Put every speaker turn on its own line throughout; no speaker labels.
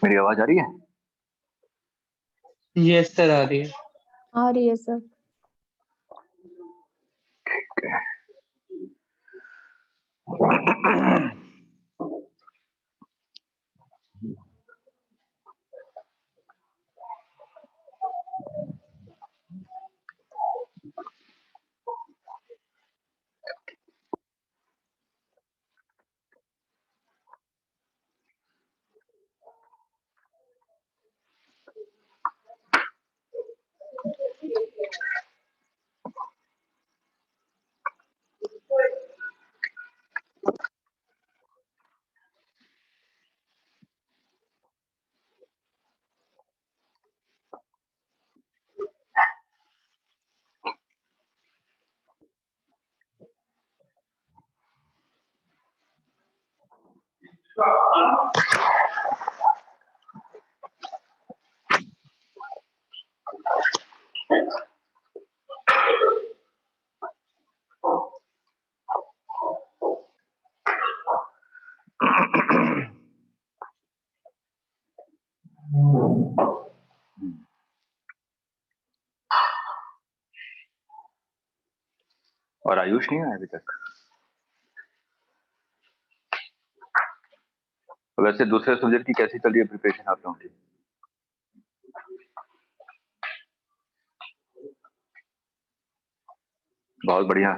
मेरी आवाज आ रही है?
यस सर, आ रही है।
आ रही है सर।
ठीक है। और आयुष नहीं आया अभी तक? वैसे दूसरे सब्जेक्ट की कैसी चल रही है प्रिपरेशन आप लोगों की? बहुत बढ़िया।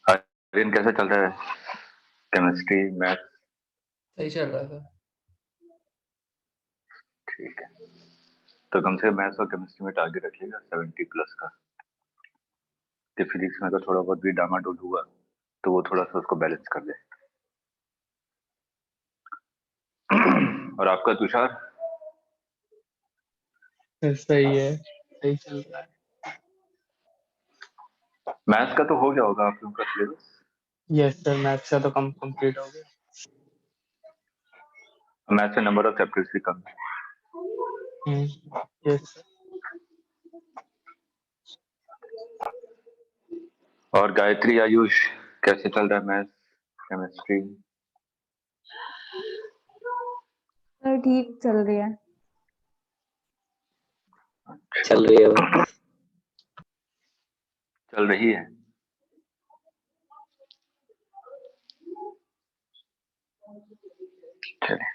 आर्यन कैसा चल रहा है? Chemistry, math?
सही चल रहा था।
ठीक है, तो कम से कम मैथ्स और केमिस्ट्री में टारगेट रखिएगा 70+ का। कि फिजिक्स में अगर थोड़ा बहुत भी डामाडोल हुआ तो वो थोड़ा सा उसको बैलेंस कर दे। और आपका तुषार?
सही है, सही चल रहा है।
मैथ्स का तो हो गया होगा आप लोगों का सिलेबस?
यस सर, मैथ्स का तो कंप्लीट हो गया।
मैथ्स में नंबर ऑफ चैप्टर्स भी कम है।
Yes sir.
और गायत्री, आयुष कैसे चल रहा है मैथ्स, केमिस्ट्री?
सर ठीक चल रही है।
चल रही है।
चल रही है। चलिए।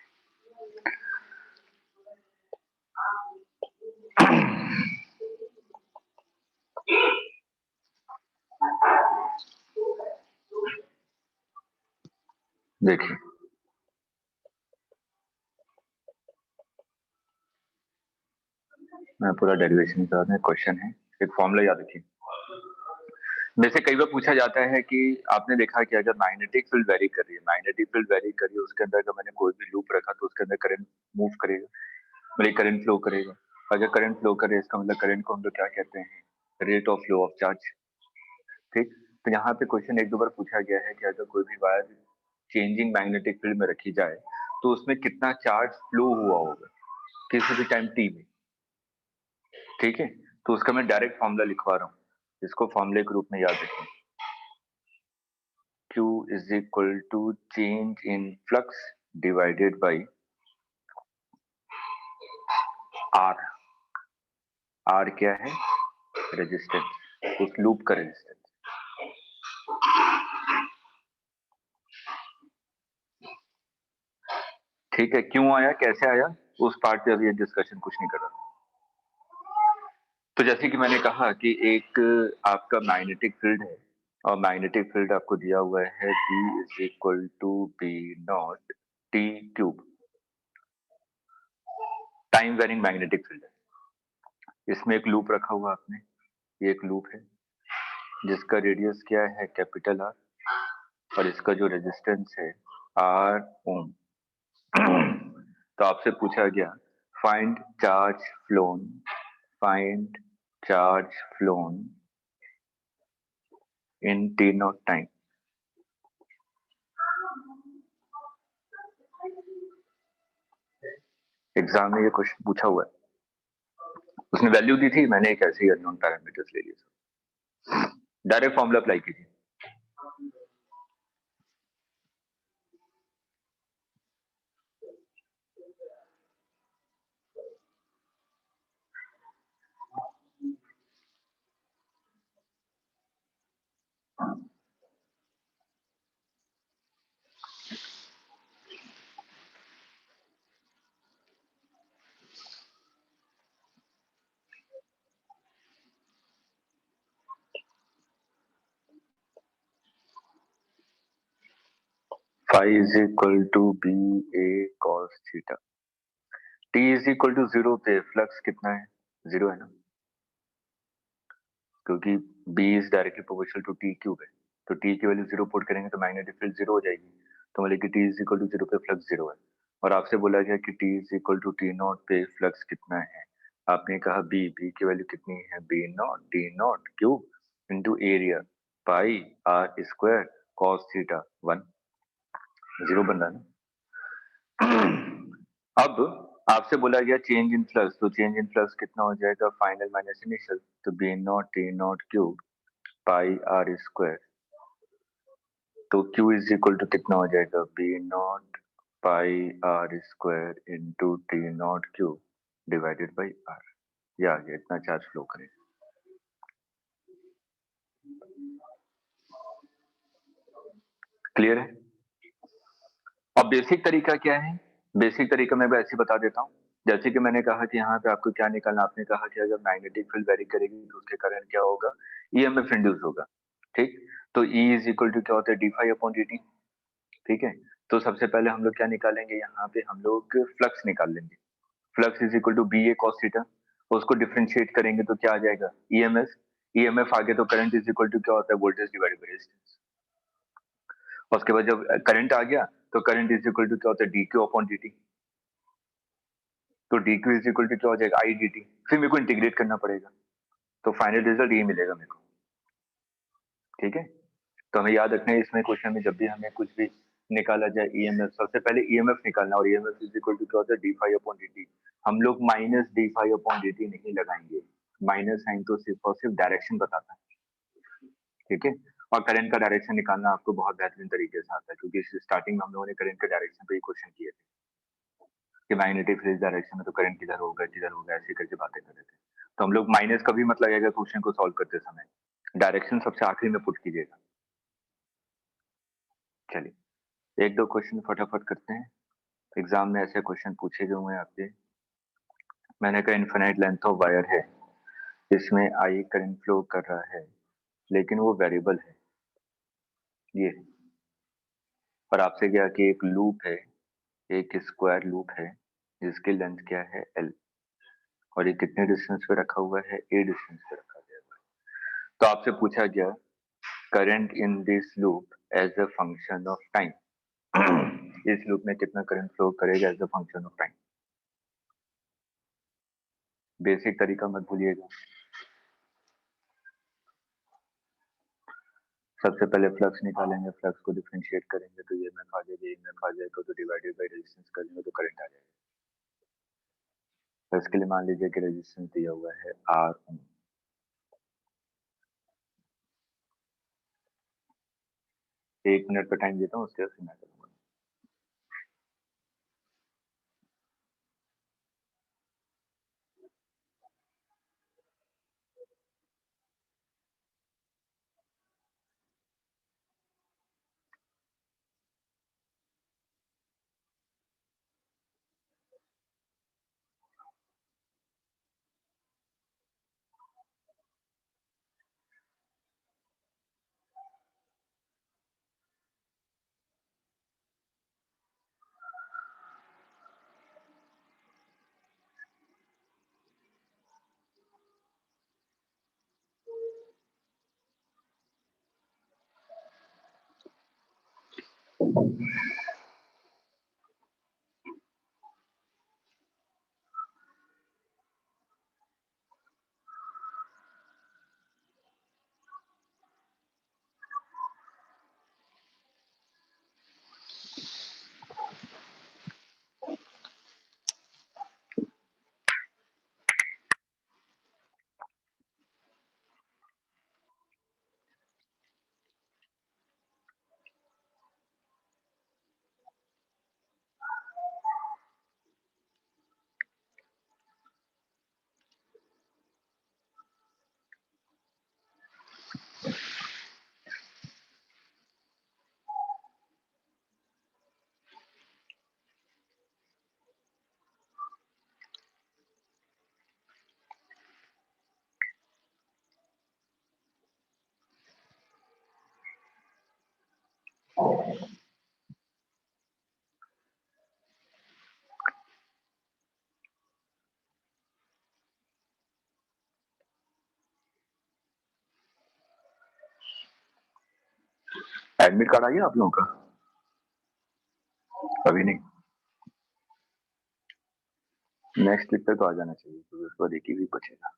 देखिए, मैं पूरा डेरिवेशन के बाद में क्वेश्चन है, एक फॉर्मूला याद रखिए। वैसे कई बार पूछा जाता है कि आपने देखा कि अगर मैग्नेटिक फील्ड वेरी कर रही है, मैग्नेटिक फील्ड वेरी कर रही है, उसके अंदर अगर मैंने कोई भी लूप रखा तो उसके अंदर करंट मूव करेगा, मतलब करंट फ्लो करेगा। अगर करंट फ्लो करे इसका मतलब करंट को हम लोग क्या कहते हैं? Rate of flow of charge. ठीक, तो यहाँ पे क्वेश्चन एक दो बार पूछा गया है कि अगर कोई भी वायर चेंजिंग मैग्नेटिक फील्ड में रखी जाए तो उसमें कितना चार्ज फ्लो हुआ होगा किसी भी टाइम टी में। ठीक है, तो उसका मैं डायरेक्ट फॉर्मूला लिखवा रहा हूँ, इसको फॉर्मूले के रूप में याद रखें। Q is equal to change in flux divided by R। R क्या है? रेजिस्टेंस, उस लूप का रेजिस्टेंस। ठीक है, क्यों आया, कैसे आया, उस पार्ट पे अभी डिस्कशन कुछ नहीं कर रहा। तो जैसे कि मैंने कहा कि एक आपका मैग्नेटिक फील्ड है और मैग्नेटिक फील्ड आपको दिया हुआ है B is equal to B naught T cube. Time varying magnetic field है। इसमें एक लूप रखा हुआ आपने, ये एक लूप है जिसका रेडियस क्या है? कैपिटल आर, और इसका जो रेजिस्टेंस है आर ओम। तो आपसे पूछा गया find charge phloem, find charge flown in T not time. Exam में ये क्वेश्चन पूछा हुआ है। उसने वैल्यू दी थी, मैंने एक ऐसे ही अननोन पैरामीटर्स ले लिए, डायरेक्ट फॉर्मूला अप्लाई कीजिए। phi is equal to b a cos theta। t is equal to 0 पे फ्लक्स कितना है? 0 है ना, क्योंकि b is directly proportional to t cube है, तो t की वैल्यू 0 पुट करेंगे तो मैग्नेटिक फील्ड 0 हो जाएगी। तो मतलब कि t is equal to 0 पे फ्लक्स 0 है। और आपसे बोला गया कि t is equal to t not पे फ्लक्स कितना है। आपने कहा b की वैल्यू कितनी है? b not t not cube into area pi r square cos theta 1, 0 बन रहा है ना। अब आपसे बोला गया चेंज इन फ्लक्स, तो चेंज इन फ्लक्स कितना हो जाएगा? फाइनल माइनस इनिशियल, तो B naught T naught cube pi R square, तो Q इज इक्वल टू कितना हो जाएगा? B naught pi R square into T naught cube divided by R. ये आ गया, इतना चार्ज फ्लो करेगा। क्लियर है? अब बेसिक तरीका क्या है? बेसिक तरीका मैं ऐसे बता देता हूँ। जैसे कि मैंने कहा कि यहाँ पे आपको क्या निकालना, आपने कहा कि अगर मैग्नेटिक फील्ड वेरी करेगी तो उसके कारण क्या होगा? ईएमएफ इंड्यूस होगा, ठीक। तो E इज इक्वल टू क्या होता है? D phi upon D T, ठीक है। तो सबसे पहले हम लोग क्या निकालेंगे? यहाँ पे हम लोग फ्लक्स निकाल लेंगे। Flux is equal to B A cos theta, उसको डिफरेंशिएट करेंगे तो क्या आ जाएगा? ईएमएफ। ईएमएफ आगे तो करंट इज इक्वल टू क्या होता है? Voltage divided by resistance. और उसके बाद जब करंट आ गया तो करंट इज इक्वल टू क्या होता है? D Q upon D T. तो D Q is equal to क्या हो जाएगा? I D T. फिर मेरे को इंटीग्रेट करना पड़ेगा, तो फाइनल रिजल्ट ये मिलेगा मेरे को, ठीक है। तो हमें याद रखना है इसमें क्वेश्चन में जब भी हमें कुछ भी निकाला जाए ईएमएफ, सबसे पहले ईएमएफ निकालना, और ईएमएफ इज इक्वल टू क्या होता है? D phi upon D T. हम लोग minus D phi upon D T नहीं लगाएंगे, माइनस साइन तो सिर्फ और सिर्फ डायरेक्शन बताता है, ठीक है। और करंट का डायरेक्शन निकालना आपको बहुत बेहतरीन तरीके से आता है, क्योंकि स्टार्टिंग में हम लोगों ने करंट के डायरेक्शन पे ही क्वेश्चन किए थे कि मैग्नेटिक फील्ड डायरेक्शन में तो करंट किधर होगा ऐसे करके बातें कर रहे थे। तो हम लोग माइनस कभी मत लगेगा क्वेश्चन को सॉल्व करते समय, डायरेक्शन सबसे आखिरी में पुट कीजिएगा। चलिए एक दो क्वेश्चन फटाफट करते हैं, एग्जाम में ऐसे क्वेश्चन पूछे गए हुए हैं आपके। मैंने कहा इनफिनाइट लेंथ ऑफ वायर है, इसमें आई करंट फ्लो कर रहा है, लेकिन वो वेरिएबल है ये। और आपसे क्या कि एक लूप है, एक स्क्वायर लूप है जिसकी लेंथ क्या है? एल, और ये कितने डिस्टेंस पे रखा हुआ है? ए डिस्टेंस पे रखा गया हुआ है। तो आपसे पूछा गया current in this loop as a function of time, इस लूप में कितना करंट फ्लो करेगा as a function of time. Basic तरीका मत भूलिएगा। सबसे पहले फ्लक्स निकालेंगे, फ्लक्स को डिफरेंशिएट करेंगे तो ईएमएफ आ जाएगा, ईएमएफ आ जाएगा तो डिवाइडेड बाय रेजिस्टेंस करेंगे तो करंट आ जाएगा। तो इसके लिए मान लीजिए कि रेजिस्टेंस दिया हुआ है आर ओम। एक मिनट का टाइम देता हूँ, उसके बाद मैं करूंगा। एडमिट कार्ड आ गया आप लोगों का? अभी नहीं, नेक्स्ट वीक तक तो आ जाना चाहिए, तो उसके बाद एक ही वीक बचेगा।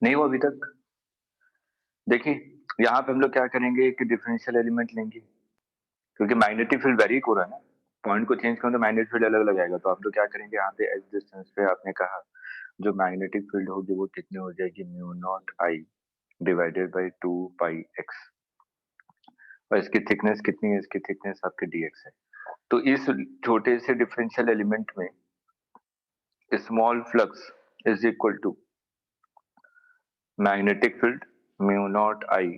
नहीं हुआ अभी तक? देखिए यहाँ पे हम लोग क्या करेंगे कि डिफरेंशियल एलिमेंट लेंगे, क्योंकि मैग्नेटिक फील्ड वेरी हो रहा है ना, पॉइंट को चेंज करूँ तो मैग्नेटिक फील्ड अलग अलग आएगा। तो हम लोग क्या करेंगे, यहाँ पे एच डिस्टेंस पे आपने कहा जो मैग्नेटिक फील्ड होगी वो कितनी हो जाएगी, mu naught I divided by 2πx, और इसकी थिकनेस कितनी है, इसकी थिकनेस आपके dx है। तो इस छोटे से डिफरेंशियल एलिमेंट में small flux is equal to magnetic field mu naught I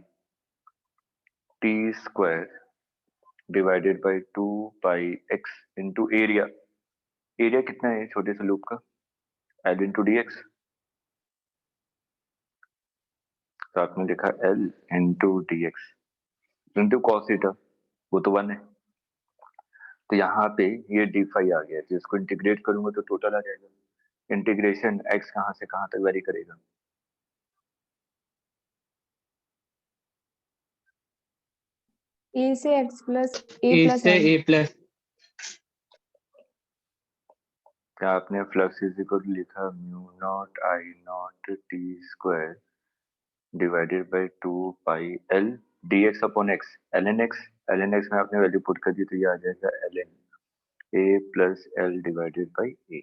T square divided by 2πx into area. Area कितना है छोटे से लूप का, एल इंटू डी एक्स। तो आपने लिखा L into D x into cos theta, वो तो 1 है। तो यहाँ पे ये डी फाई आ गया, तो इसको इंटीग्रेट करूंगा तो टोटल आ जाएगा। इंटीग्रेशन एक्स कहाँ से कहाँ तक वेरी करेगा,
ए से एक्स प्लस ए
ए
प्लस
से
एल।
ए प्लस।
क्या आपने फ्लक्स इज इक्वल लिखा mu naught I naught T square divided by 2πl dx upon x, ln x में आपने वैल्यू पुट कर दी तो ये आ जाएगा ln a plus L divided by A.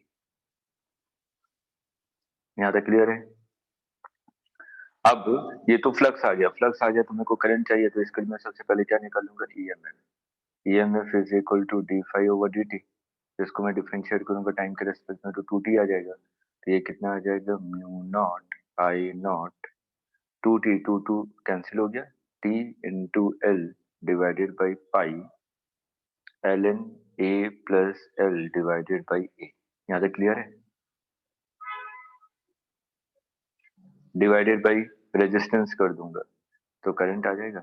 यहाँ तक क्लियर है? अब ये तो फ्लक्स आ गया, फ्लक्स आ गया तो मेरे को करंट चाहिए, तो इसके लिए मैं सबसे पहले क्या निकालूंगा, EMF is equal to D phi over D T. इसको मैं डिफरेंशिएट करूंगा टाइम के रेस्पेक्ट में तो 2t आ जाएगा। तो ये कितना आ जाएगा, mu naught I naught 2t, 2 cancel हो गया, t into L divided by pi ln a plus L divided by A. यहाँ तक क्लियर है? डिवाइडेड बाई रेजिस्टेंस कर दूंगा तो करंट आ जाएगा,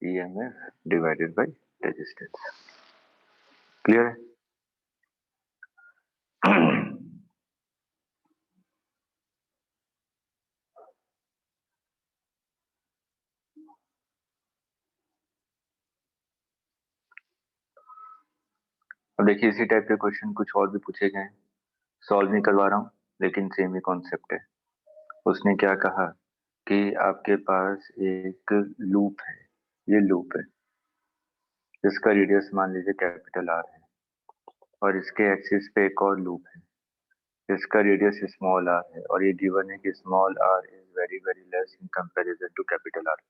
EMF divided by resistance. Clear है? अब देखिए इसी टाइप के क्वेश्चन कुछ और भी पूछे गए हैं, सॉल्व नहीं करवा रहा हूँ लेकिन सेम ही कॉन्सेप्ट है। उसने क्या कहा कि आपके पास एक लूप है, ये लूप है जिसका रेडियस मान लीजिए कैपिटल आर है, और इसके एक्सिस पे एक और लूप है जिसका रेडियस स्मॉल आर है, और ये गिवन है कि small R is very very less in comparison to capital R.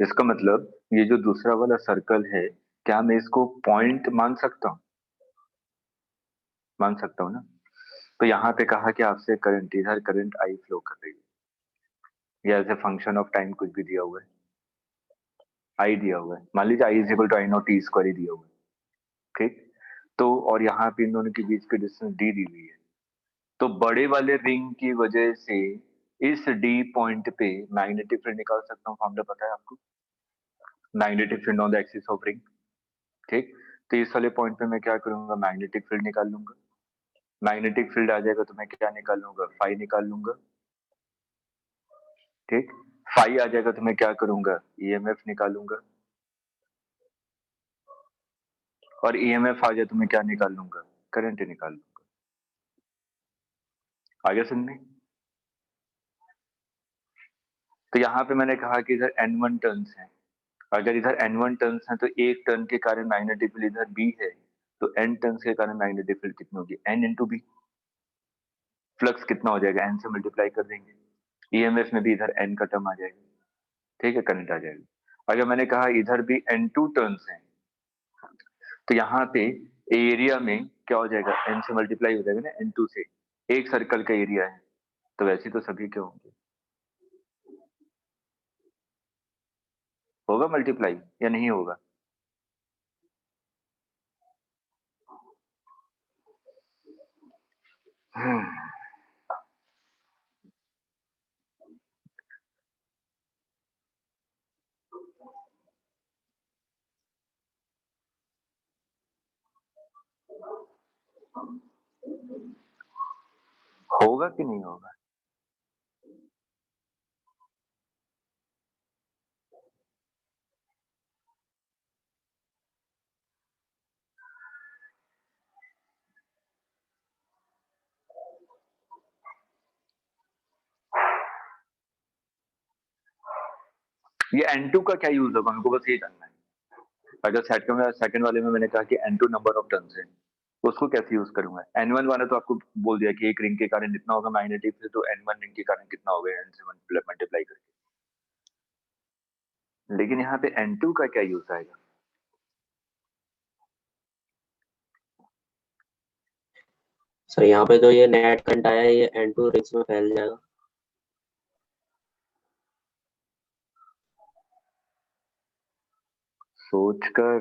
इसका मतलब ये जो दूसरा वाला सर्कल है, क्या मैं इसको पॉइंट मान सकता हूँ? मान सकता हूँ ना। तो यहाँ पे कहा कि आपसे करंट, इधर करंट आई फ्लो कर रही है, या as a function of time कुछ भी दिया हुआ है, आई दिया हुआ है, मान लीजिए I is equal to I naught T square ही दिया हुआ है, ठीक। तो और यहाँ पे इन दोनों के बीच की डिस्टेंस डी दी हुई है। तो बड़े वाले रिंग की वजह से इस डी पॉइंट पे मैग्नेटिक फील्ड निकाल सकता हूँ, फॉर्मूला पता है आपको, magnetic field on the axis of ring, ठीक। तो इस वाले पॉइंट पे मैं क्या करूंगा, मैग्नेटिक फील्ड निकाल लूंगा। मैग्नेटिक फील्ड आ जाएगा तो मैं क्या निकाल लूंगा, फाई निकाल लूंगा, ठीक। फाई आ जाएगा तो मैं क्या करूंगा, ईएमएफ निकालूंगा, और ईएमएफ आ जाए तो मैं क्या निकाल लूंगा, करंट निकाल लूंगा। आगे समझे? तो यहाँ पे मैंने कहा कि इधर N1 टर्न्स हैं अगर इधर n1 टर्न्स हैं तो एक टर्न के कारण मैग्नेटिक फील्ड इधर b है, तो n टर्न्स के कारण मैग्नेटिक फील्ड कितनी होगी, n इंटू बी। फ्लक्स कितना हो जाएगा, n से मल्टीप्लाई कर देंगे, ईएमएफ में भी इधर n का टर्म आ जाएगा, ठीक है, करंट आ जाएगा। अगर मैंने कहा इधर भी n2 टर्न्स हैं, तो यहाँ पे एरिया में क्या हो जाएगा, n से मल्टीप्लाई हो जाएगा ना, n2 से, एक सर्कल का एरिया है, तो वैसे तो सभी क्या होंगे, होगा मल्टीप्लाई या नहीं होगा? होगा कि नहीं होगा? ये n2 का क्या यूज होगा, हमको बस ये जानना है। अगर सेकंड वाले में मैंने कहा कि n2 नंबर ऑफ टर्न्स है, तो उसको कैसे यूज करूंगा? n1 वाला तो आपको बोल दिया कि एक रिंग के कारण इतना होगा मैग्नेटिक फील्ड, तो n1 रिंग के कारण कितना होगा, n से मल्टीप्लाई करके। लेकिन यहाँ पे n2 का क्या यूज आएगा?
सर यहाँ पे जो ये नेट करंट आया है ये N2 रिंग्स में फैल जाएगा।
सोचकर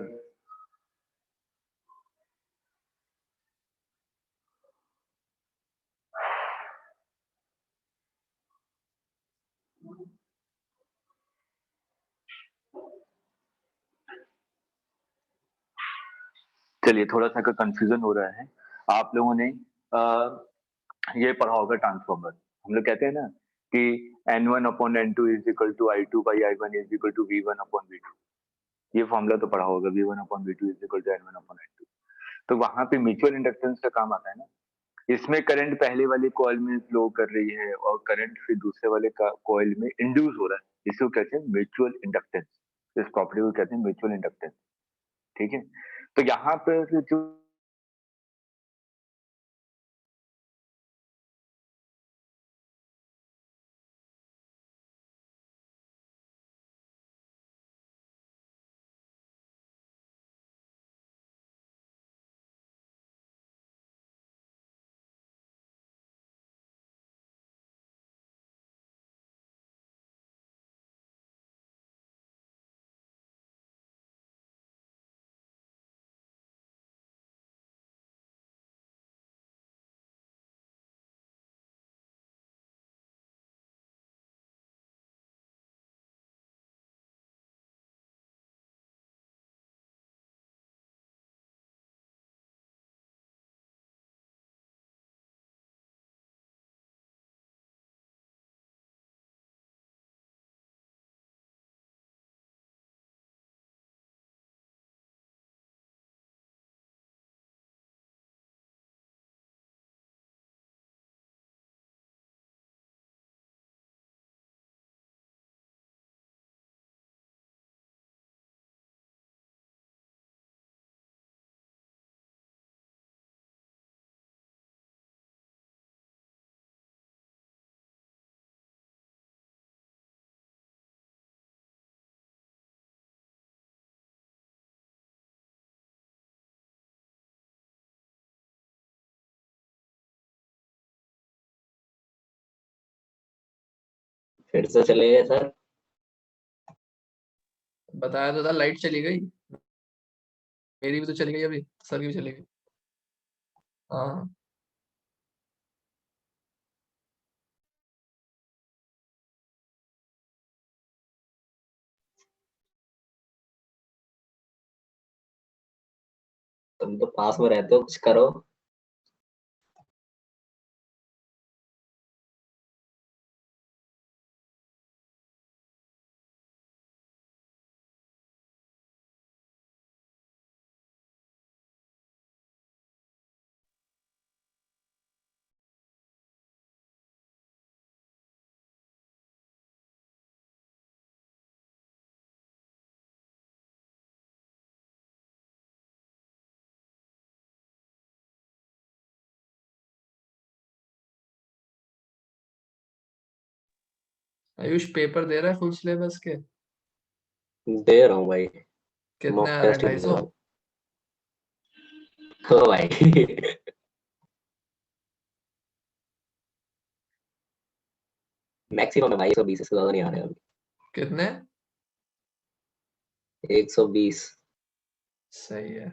चलिए, थोड़ा सा कंफ्यूजन हो रहा है। आप लोगों ने ये पढ़ा होगा ट्रांसफॉर्मर। हम लोग कहते हैं ना कि n1 upon n2 is equal to i2 by i1 is equal to v1 upon v2। ये फॉर्मूला तो पढ़ा होगा, v1 upon v2 is equal to n1 upon n2। तो वहां पे म्यूचुअल इंडक्टेंस का काम आता है ना। इसमें करंट पहले वाले कॉइल में फ्लो कर रही है और करंट फिर दूसरे वाले कॉइल में इंड्यूस हो रहा है, इसको कहते हैं म्यूचुअल इंडक्टेंस। इस प्रॉपर्टी को कहते हैं म्यूचुअल इंडक्टेंस, ठीक है। तो यहाँ पर जो
फिर से चले गए सर।
बताया तो था, लाइट चली गई। मेरी भी तो चली गई अभी, सर की भी चली गई। हाँ।
तुम तो पास में रहते हो, कुछ करो।
आयुष पेपर दे रहा है फुल सिलेबस के?
दे रहा हूँ भाई,
कितने
मॉक
आ रहा है?
टेस्ट दे
250?
रहा हूँ। हो भाई मैक्सिमम है भाई, 120 से ज्यादा नहीं आ रहे अभी।
कितने?
120।
सही है।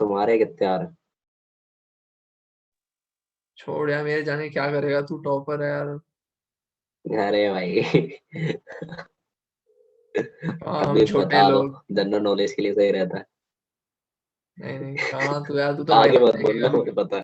तुम्हारे कितने आ रहे
छोड़ यार, मेरे जाने क्या करेगा, तू टॉपर है यार।
हैं? अरे भाई
कहाँ हम
अभी
छोटे
बता दो,
लोग।
जनरल नॉलेज के लिए सही रहता है।
नहीं नहीं, कहाँ तू यार, तू तो
आगे
मेरा
मत बोलना,
देखेगा।
मुझे पता है।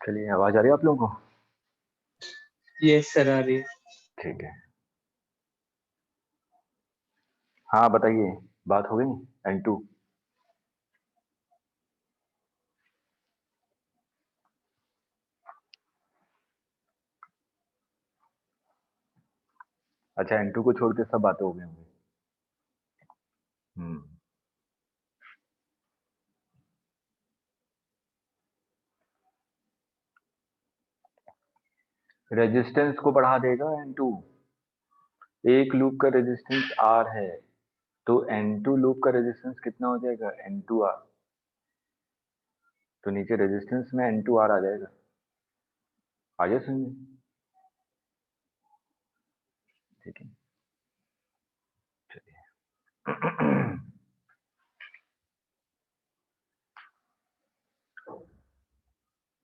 चलिए, आवाज आ रही है आप लोगों को?
यस सर, आ रही है।
ठीक है। हाँ बताइए, बात हो गई N2? अच्छा, N2 को छोड़ के सब बातें हो गई होंगी। हम्म। रेजिस्टेंस को बढ़ा देगा N2। एक लूप का रेजिस्टेंस R है, तो N2 लूप का रेजिस्टेंस कितना हो जाएगा? N2R। तो नीचे रेजिस्टेंस में N2R आ जाएगा। आ जाए समझ में? ठीक है, चलिए।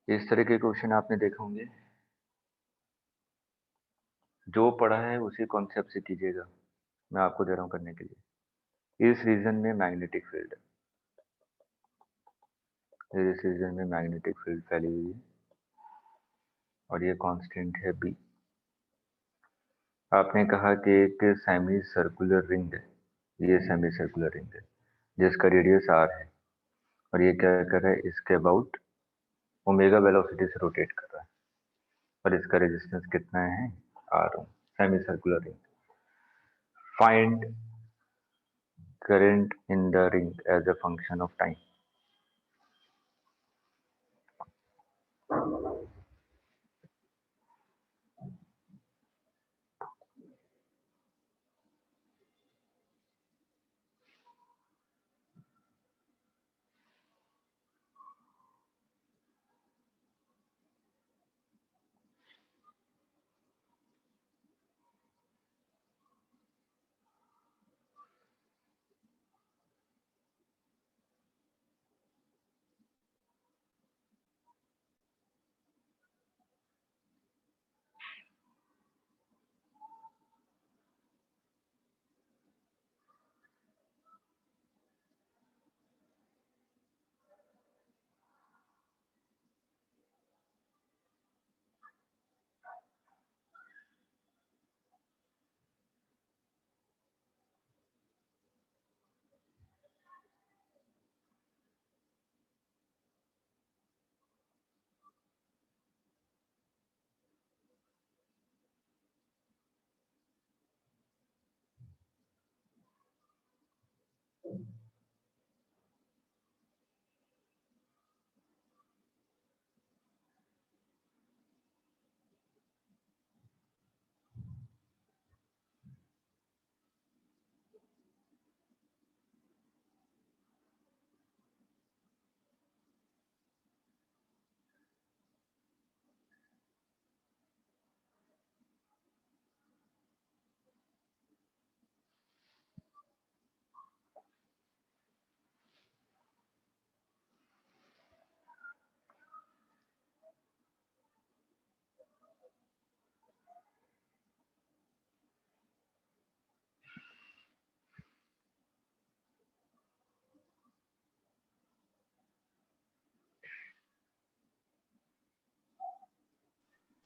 इस तरह के क्वेश्चन आपने देखे होंगे। जो पढ़ा है उसी कॉन्सेप्ट से कीजिएगा, मैं आपको दे रहा हूँ करने के लिए। इस रीजन में मैग्नेटिक फील्ड है, इस रीजन में मैग्नेटिक फील्ड फैली हुई है, और ये कांस्टेंट है B। आपने कहा कि एक सेमी सर्कुलर रिंग है, ये सेमी सर्कुलर रिंग है जिसका रेडियस R है, और ये क्या कर रहा है? इसके अबाउट ओमेगा वेलोसिटी से रोटेट कर रहा है, और इसका रेजिस्टेंस कितना है? R। Semi circular ring. Find current in the ring as a function of time।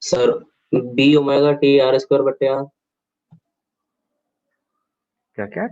Sir B omega T R square बटे आर।
क्या क्या?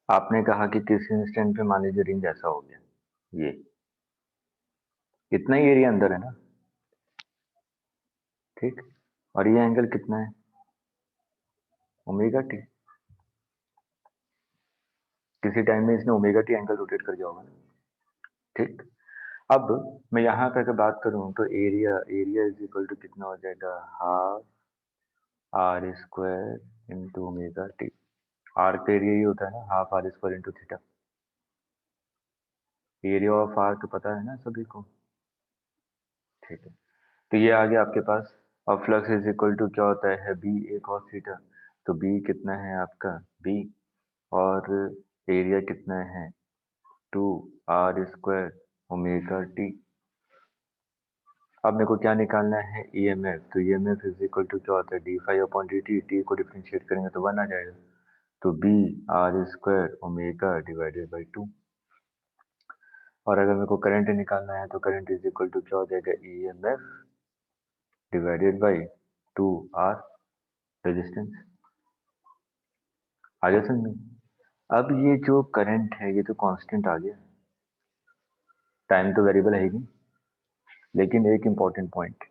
आपने कहा कि किस इंस्टेंट पे मान लीजिए रिंग ऐसा हो गया, ये इतना ही एरिया अंदर है ना, ठीक, और ये एंगल कितना है, ओमेगा टी। किसी टाइम में इसने ओमेगा टी एंगल रोटेट कर दिया होगा ना, ठीक। अब मैं यहाँ पे अगर बात करूँ तो एरिया इज इक्वल टू कितना हो जाएगा, half R square into omega T. R का एरिया ही होता है ना, half R square into theta. Area of R तो पता है ना सभी को, ठीक है। तो ये आ गया आपके पास। और फ्लक्स इज इक्वल टू क्या होता है, बी ए कॉस थीटा। तो बी कितना है आपका, बी, और एरिया कितना है, 2 आर स्क्वायर ओमेगा टी। अब मेरे को क्या निकालना है, ईएमएफ। तो ईएमएफ इज इक्वल टू क्या होता है, D phi upon D T. T को डिफरेंशिएट करेंगे तो 1 आ जाएगा। तो B R square omega divided by 2। और अगर मेरे को करंट निकालना है तो करंट इज इक्वल टू क्या हो जाएगा, EMF divided by 2 R resistance. आ गया समझ में? अब ये जो करंट है ये तो कांस्टेंट आ गया, टाइम तो वेरिएबल है ही नहीं। लेकिन एक इंपॉर्टेंट पॉइंट,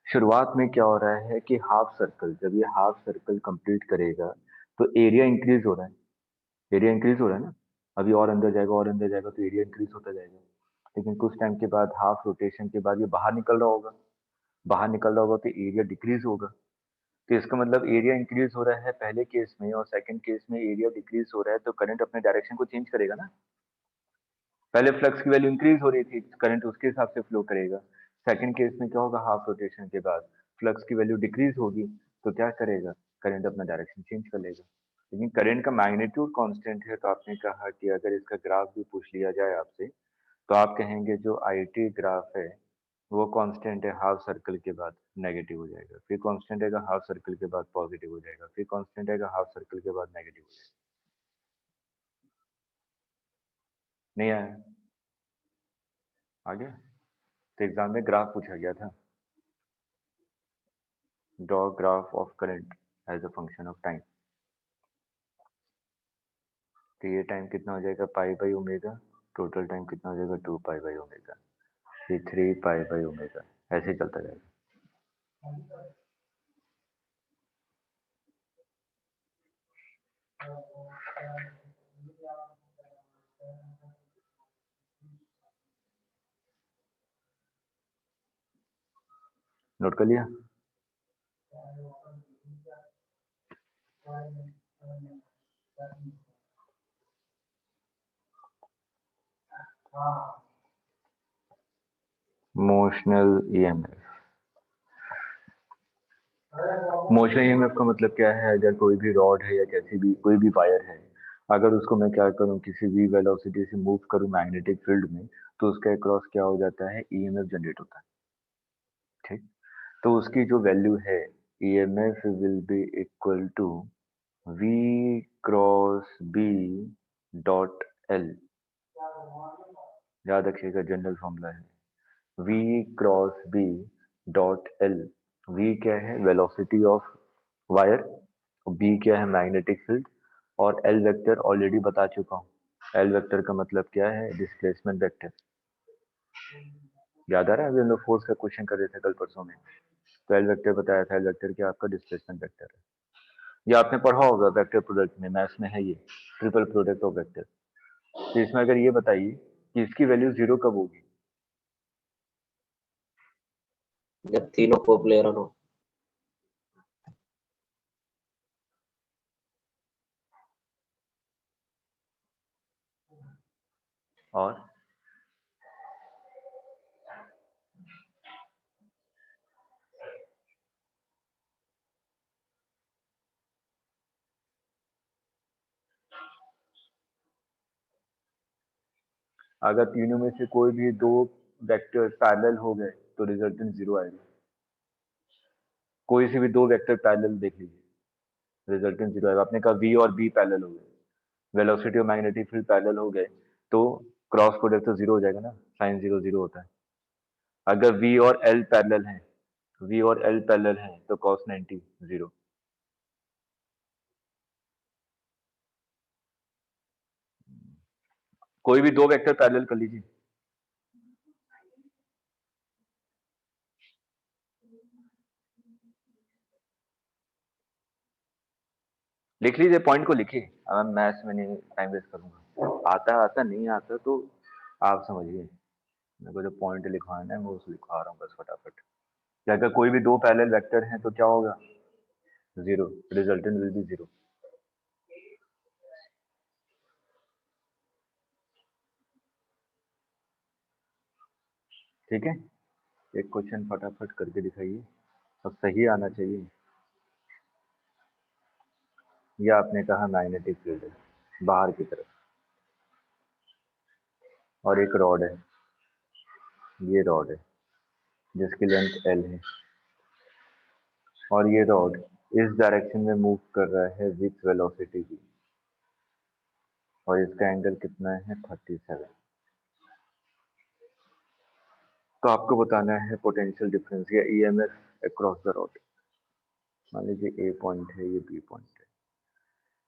शुरुआत में क्या हो रहा है कि हाफ सर्कल, जब ये हाफ सर्कल कंप्लीट करेगा तो एरिया इंक्रीज हो रहा है, एरिया इंक्रीज हो रहा है ना। अभी और अंदर जाएगा और अंदर जाएगा तो एरिया इंक्रीज होता जाएगा। लेकिन कुछ टाइम के बाद हाफ रोटेशन के बाद ये बाहर निकल रहा होगा, बाहर निकल रहा होगा तो एरिया डिक्रीज होगा। तो इसका मतलब एरिया इंक्रीज हो रहा है पहले केस में, और सेकंड केस में एरिया डिक्रीज हो रहा है, तो करंट अपने डायरेक्शन को चेंज करेगा ना। पहले फ्लक्स की वैल्यू इंक्रीज हो रही थी, करंट उसके हिसाब से फ्लो करेगा। सेकंड केस में क्या होगा, हाफ रोटेशन के बाद फ्लक्स की वैल्यू डिक्रीज होगी, तो क्या करेगा, करंट अपना डायरेक्शन चेंज कर लेगा। लेकिन करंट का मैग्नीट्यूड कांस्टेंट है, तो आपने कहा कि अगर इसका ग्राफ भी पूछ लिया जाए आपसे तो आप कहेंगे जो आईटी ग्राफ है वो कांस्टेंट है, हाफ सर्कल के बाद नेगेटिव हो जाएगा, फिर कांस्टेंट है हाफ सर्कल के बाद पॉजिटिव हो जाएगा, फिर कांस्टेंट है हाफ सर्कल के बाद नेगेटिव हो जाएगा। नहीं आया? आ गया? तो एग्जाम में ग्राफ पूछा गया था, draw graph of current as a function of time. तो ये टाइम कितना हो जाएगा, pi by omega, total time कितना हो जाएगा, 2 पाई बाई ओमेगा, फिर 3 पाई बाई ओमेगा, ऐसे ही चलता जाएगा। नोट कर लिया? Motional EMF. मोशनल ईएमएफ का मतलब क्या है, अगर कोई भी रॉड है या कैसी भी कोई भी वायर है, अगर उसको मैं क्या करूं, किसी भी वेलोसिटी से मूव करूं मैग्नेटिक फील्ड में, तो उसके अक्रॉस क्या हो जाता है, ईएमएफ जनरेट होता है, ठीक। तो उसकी जो वैल्यू है, EMF will be equal to V cross B dot L. याद रखिएगा जनरल फॉर्मूला है, V cross B dot L. V क्या है, वेलोसिटी ऑफ वायर, बी क्या है, मैग्नेटिक फील्ड, और एल वेक्टर ऑलरेडी बता चुका हूँ। एल वेक्टर का मतलब क्या है, डिस्प्लेसमेंट वेक्टर। याद आ रहा है, अभी हम लोग फोर्स का क्वेश्चन कर रहे थे कल परसों में, तो एल वेक्टर बताया था, एल वेक्टर क्या आपका डिस्प्लेसमेंट वेक्टर है। ये आपने पढ़ा होगा वेक्टर प्रोडक्ट में, मैथ्स में है ये, ट्रिपल प्रोडक्ट ऑफ वेक्टर। तो इसमें अगर ये बताइए कि इसकी वैल्यू 0 कब होगी,
जब तीनों को प्लेयर हो।
और अगर तीनों में से कोई भी दो वेक्टर पैरेलल हो गए तो रिजल्टेंट 0 आएगा। कोई से भी दो वेक्टर पैरेलल देख लीजिए, रिजल्टेंट 0 आएगा। आपने कहा v और b पैरेलल हो गए, वेलोसिटी और मैग्नेटिक फील्ड पैरेलल हो गए, तो क्रॉस प्रोडक्ट तो 0 हो जाएगा ना, साइन 0 0 होता है। अगर v और l पैरेलल हैं, v और l पैरेलल हैं तो cos 90 0। कोई भी दो वेक्टर पैरेलल कर लीजिए। लिख लीजिए, पॉइंट को लिखिए। अब मैथ्स में नहीं टाइम वेस्ट करूंगा, आता नहीं आता तो आप समझिए। मेरे को जो पॉइंट लिखवाना है वो उस लिखवा रहा हूँ बस फटाफट। कि अगर कोई भी दो पैरेलल वेक्टर हैं तो क्या होगा, 0, रिजल्टेंट विल बी 0। ठीक है, एक क्वेश्चन फटाफट करके दिखाइए, अब सही आना चाहिए। या आपने कहा मैग्नेटिक फील्ड है बाहर की तरफ, और एक रॉड है, ये रॉड है जिसकी लेंथ l है, और ये रॉड इस डायरेक्शन में मूव कर रहा है विथ वेलोसिटी v, और इसका एंगल कितना है, 37। तो आपको बताना है पोटेंशियल डिफरेंस या ईएमएफ अक्रॉस द रॉड। मान लीजिए ए पॉइंट है, ये बी पॉइंट है।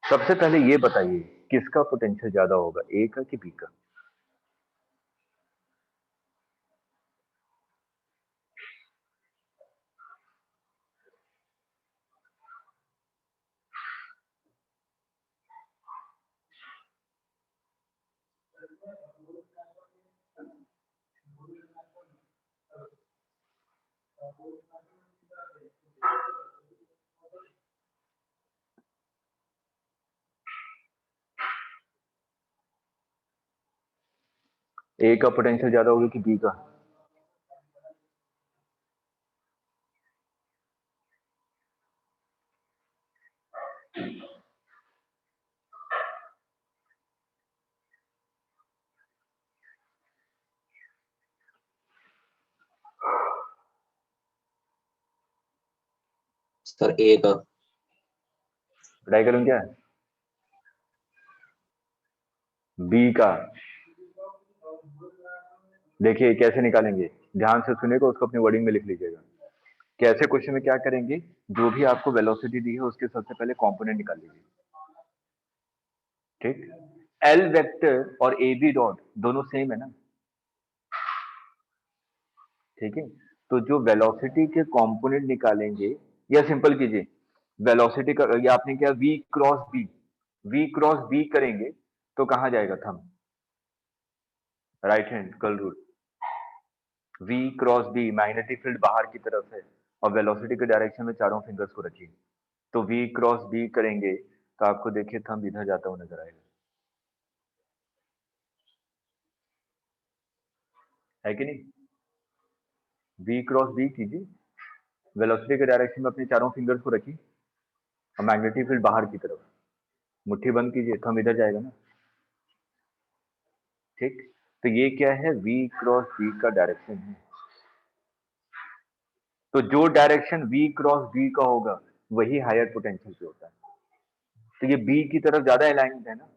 सबसे पहले ये बताइए किसका पोटेंशियल ज्यादा होगा, ए का कि बी का? ए का पोटेंशियल ज्यादा होगा कि बी का?
सर ए का।
पढ़ाई करूं क्या? बी का। देखिए कैसे निकालेंगे, ध्यान से सुनिएगा, उसको अपनी वर्डिंग में लिख लीजिएगा। कैसे क्वेश्चन में क्या करेंगे, जो भी आपको वेलोसिटी दी है उसके सबसे पहले कंपोनेंट निकाल लीजिए। ठीक, एल वेक्टर और ए बी डॉट दोनों सेम है ना, ठीक है। तो जो वेलोसिटी के कंपोनेंट निकालेंगे, या सिंपल कीजिए, वेलोसिटी का या आपने क्या v क्रॉस बी करेंगे तो कहां जाएगा thumb, right hand curl rule. v cross B, magnetic field बाहर की तरफ है और वेलोसिटी के डायरेक्शन में चारों फिंगर्स को रखिए, तो v क्रॉस बी करेंगे तो आपको देखिए थंब इधर जाता हुआ नजर आएगा, है कि नहीं? v क्रॉस बी कीजिए, वेलोसिटी के डायरेक्शन में अपने चारों फिंगर्स को रखिए और मैग्नेटिक फील्ड बाहर की तरफ, मुट्ठी बंद कीजिए, थंब इधर जाएगा ना, ठीक। तो ये क्या है, v क्रॉस बी का डायरेक्शन है। तो जो डायरेक्शन v क्रॉस बी का होगा वही हायर पोटेंशियल पे होता है। तो ये b की तरफ ज्यादा अलाइंड है ना।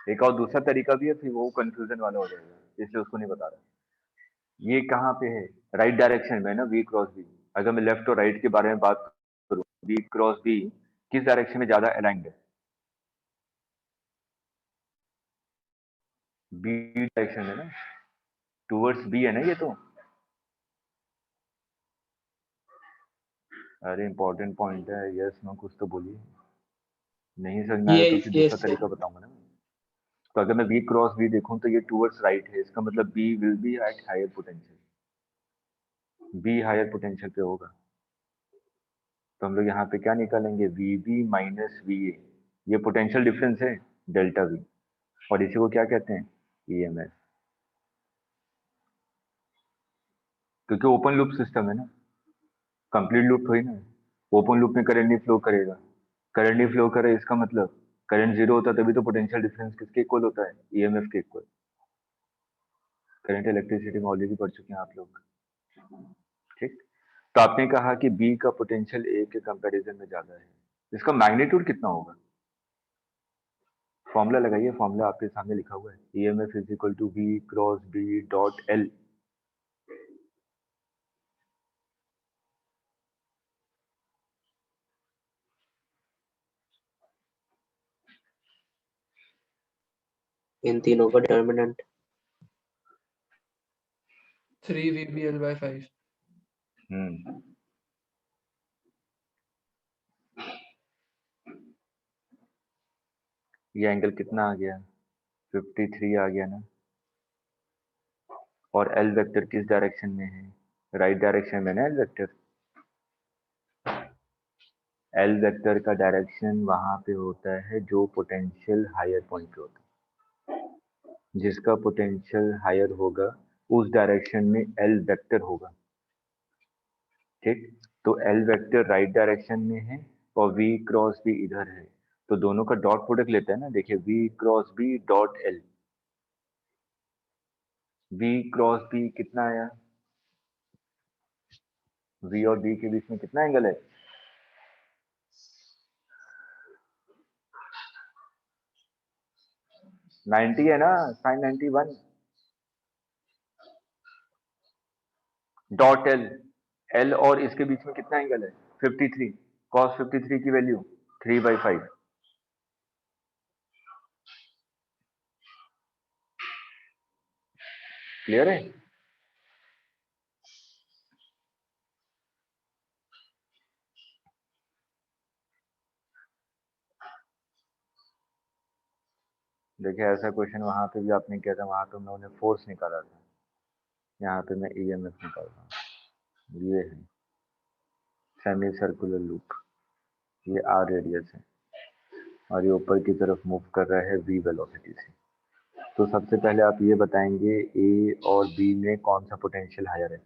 एक और दूसरा तरीका भी है, फिर वो कंफ्यूजन वाला हो जाएगा, इसलिए उसको नहीं बता रहा। ये कहाँ पे है, राइट डायरेक्शन में ना v क्रॉस बी। अगर मैं लेफ्ट और राइट के बारे में बात करूँ, v क्रॉस बी किस डायरेक्शन में ज्यादा अलाइंड है, बी डायरेक्शन है ना, टूवर्ड्स बी है ना ये तो। अरे इंपॉर्टेंट पॉइंट है, यस नो कुछ तो बोलिए, नहीं समझ में आया तो
Yes,
फिर दूसरा
yes,
तरीका
sir.
बताऊंगा ना। तो अगर मैं v क्रॉस v देखूं तो ये टूवर्ड्स राइट है, इसका मतलब b will be at higher potential, b higher potential पे होगा। तो हम लोग यहाँ पे क्या निकालेंगे, vb माइनस va, ये पोटेंशियल डिफरेंस है डेल्टा v, और इसी को क्या कहते हैं, ईएमएफ, क्योंकि ओपन लूप सिस्टम है ना, कंप्लीट लूप थोड़ी ना। ओपन लूप में करंट नहीं फ्लो करेगा, करंट नहीं फ्लो करे इसका मतलब करंट जीरो होता तभी तो पोटेंशियल डिफरेंस किसके इक्वल होता है, ईएमएफ के इक्वल। करंट इलेक्ट्रिसिटी में ऑलरेडी पढ़ चुके हैं आप लोग, ठीक। तो आपने कहा कि बी का पोटेंशियल ए के कंपैरिजन में ज्यादा है, इसका मैग्नीट्यूड कितना होगा, फॉर्मूला लगाइए, फॉर्मूला आपके सामने लिखा हुआ है, EMF is equal to V cross B dot L.
इन तीनों का डिटर्मिनेंट
3VBL/5।
ये एंगल कितना आ गया, 53 आ गया ना। और एल वेक्टर किस डायरेक्शन में है, राइट डायरेक्शन में ना एल वेक्टर। एल वेक्टर का डायरेक्शन वहां पे होता है जो पोटेंशियल हायर पॉइंट पे होता है, जिसका पोटेंशियल हायर होगा उस डायरेक्शन में एल वेक्टर होगा, ठीक। तो एल वेक्टर राइट डायरेक्शन में है और वी क्रॉस बी इधर है, तो दोनों का डॉट प्रोडक्ट लेते हैं ना, देखिए V cross B dot L, V cross B कितना आया, वी और बी के बीच में कितना एंगल है, 90 है ना, sin 91 डॉट एल, एल और इसके बीच में कितना एंगल है, 53, cos 53 की वैल्यू 3/5। क्लियर है। देखिए ऐसा क्वेश्चन वहां पे भी आपने किया था, वहां पे उन्होंने फोर्स निकाला था, यहाँ पे मैं ईएमएफ निकाल रहा हूँ। ये है सेमी सर्कुलर लूप, ये आर रेडियस है और ये ऊपर की तरफ मूव कर रहा है वी वेलोसिटी से। तो सबसे पहले आप ये बताएंगे ए और बी में कौन सा पोटेंशियल हायर है,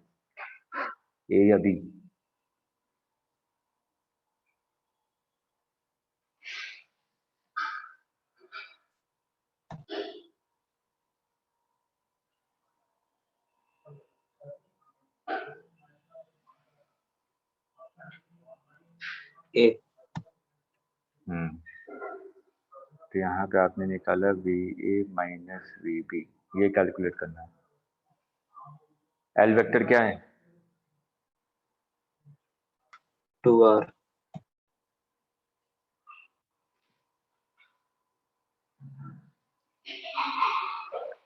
ए या बी।
ए।
तो यहाँ पे आपने निकाला V A minus V B, ये कैलकुलेट करना है। एल वेक्टर क्या है,
2R।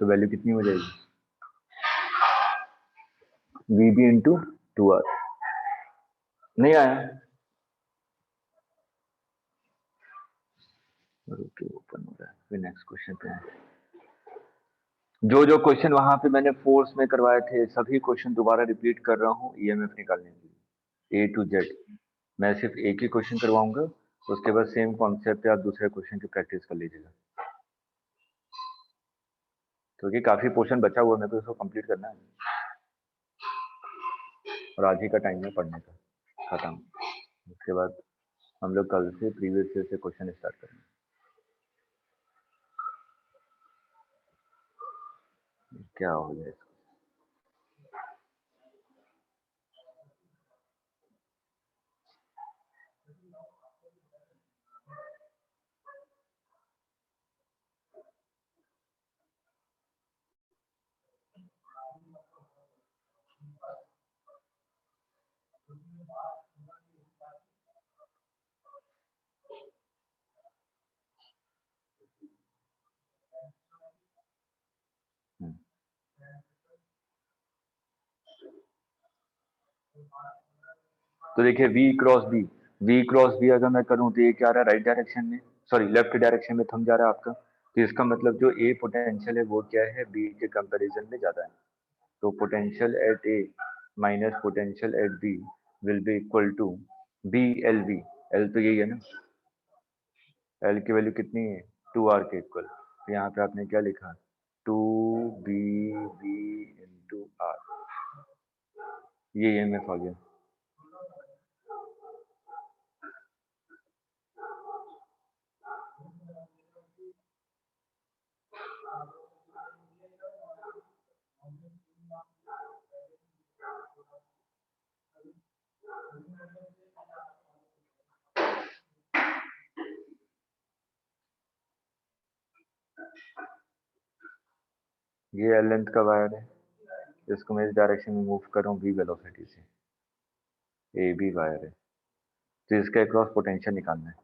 तो वैल्यू कितनी हो जाएगी, वी बी इंटू 2R। नहीं आया, ओपन हो रहा है, फिर नेक्स्ट क्वेश्चन पे आए। जो जो क्वेश्चन वहां पे मैंने फोर्स में करवाए थे सभी क्वेश्चन दोबारा रिपीट कर रहा हूँ ईएमएफ निकालने के लिए, ए टू जेड। मैं सिर्फ एक ही क्वेश्चन करवाऊंगा, उसके बाद सेम कॉन्सेप्ट पे आप दूसरे क्वेश्चन की प्रैक्टिस कर लीजिएगा, क्योंकि काफी पोर्शन बचा हुआ है, मेरे को इसको कंप्लीट करना है और आज ही का टाइम है पढ़ने का, खत्म। उसके बाद हम लोग कल से प्रीवियस ईयर से क्वेश्चन स्टार्ट करेंगे। क्या हो गया इसको, तो देखिए वी क्रॉस बी अगर मैं करूं तो ये क्या आ रहा है, राइट डायरेक्शन में, सॉरी लेफ्ट डायरेक्शन में थंब जा रहा है आपका। तो इसका मतलब जो ए पोटेंशियल है वो क्या है, बी के कंपैरिजन में ज्यादा है। तो potential at A minus potential at B will be equal to B L V. L तो यही है ना, एल की वैल्यू कितनी है, 2R के इक्वल। तो यहाँ पे आपने क्या लिखा, 2BV इंटू आर, ये EMF आ गया। ये L लेंथ का वायर है, इसको मैं इस डायरेक्शन में मूव कर रहा हूँ V वेलोसिटी से, AB वायर है, तो इसका अक्रॉस पोटेंशियल निकालना है।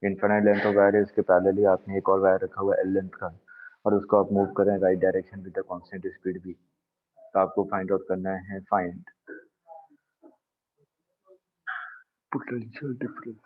इनफाइनाइट लेंथ ऑफ वायर है, इसके पैरेलली आपने एक और वायर रखा हुआ है L लेंथ का, और उसको आप मूव करें right direction with the constant speed V, तो आपको फाइंड आउट करना है फाइंड पोटेंशियल डिफरेंस।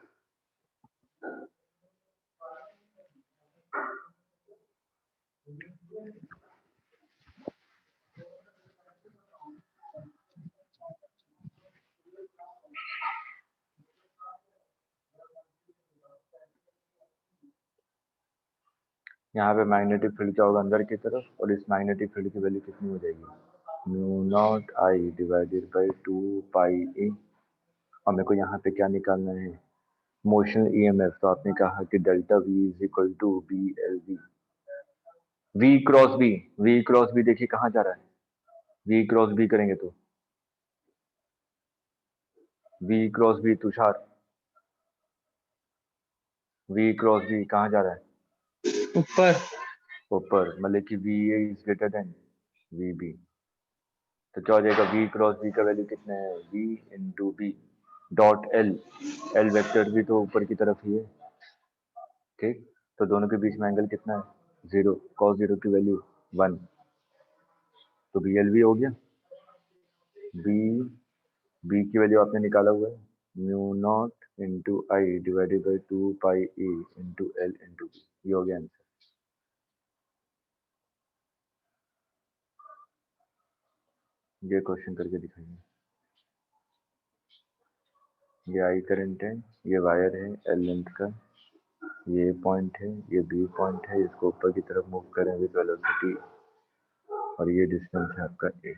यहाँ पे मैग्नेटिक फील्ड क्या होगा अंदर की तरफ, और इस मैग्नेटिक फील्ड की वैल्यू कितनी हो जाएगी, mu naught I divided by 2 पाई ए, और मेरे को यहाँ पे क्या निकालना है, मोशनल EMF। तो आपने कहा कि delta V is equal to BLV, V cross B, V cross B देखिए कहाँ जा रहा है, V क्रॉस B करेंगे तो V cross B, Tushar, V cross B कहाँ जा रहा है,
ऊपर।
ऊपर, मतलब कि VA is greater than VB, तो क्या हो जाएगा, V क्रॉस B का वैल्यू कितना है, V into B dot L, L vector भी तो ऊपर की तरफ ही है, ठीक, तो दोनों के बीच में एंगल कितना है, 0, cos 0 की वैल्यू 1, तो BLV हो गया। B की वैल्यू आपने निकाला हुआ है, mu naught into I divided by 2 pi A into L into B, ये हो गया आंसर। ये क्वेश्चन करके दिखाइए। ये आई करंट है, ये वायर है L लेंथ का, ये पॉइंट है, ये B पॉइंट है, इसको ऊपर की तरफ मूव करें विद वेलोसिटी, और ये डिस्टेंस है आपका A।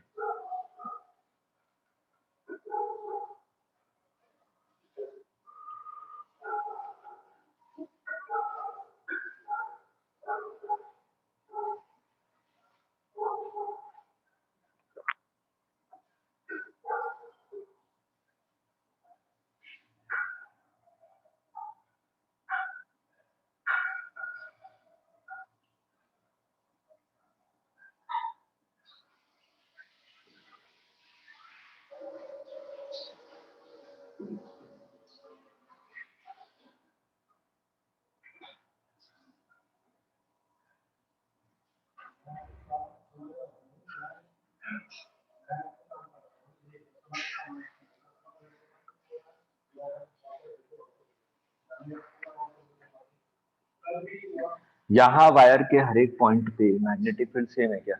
यहाँ वायर के हर एक पॉइंट पे मैग्नेटिक फील्ड सेम है क्या,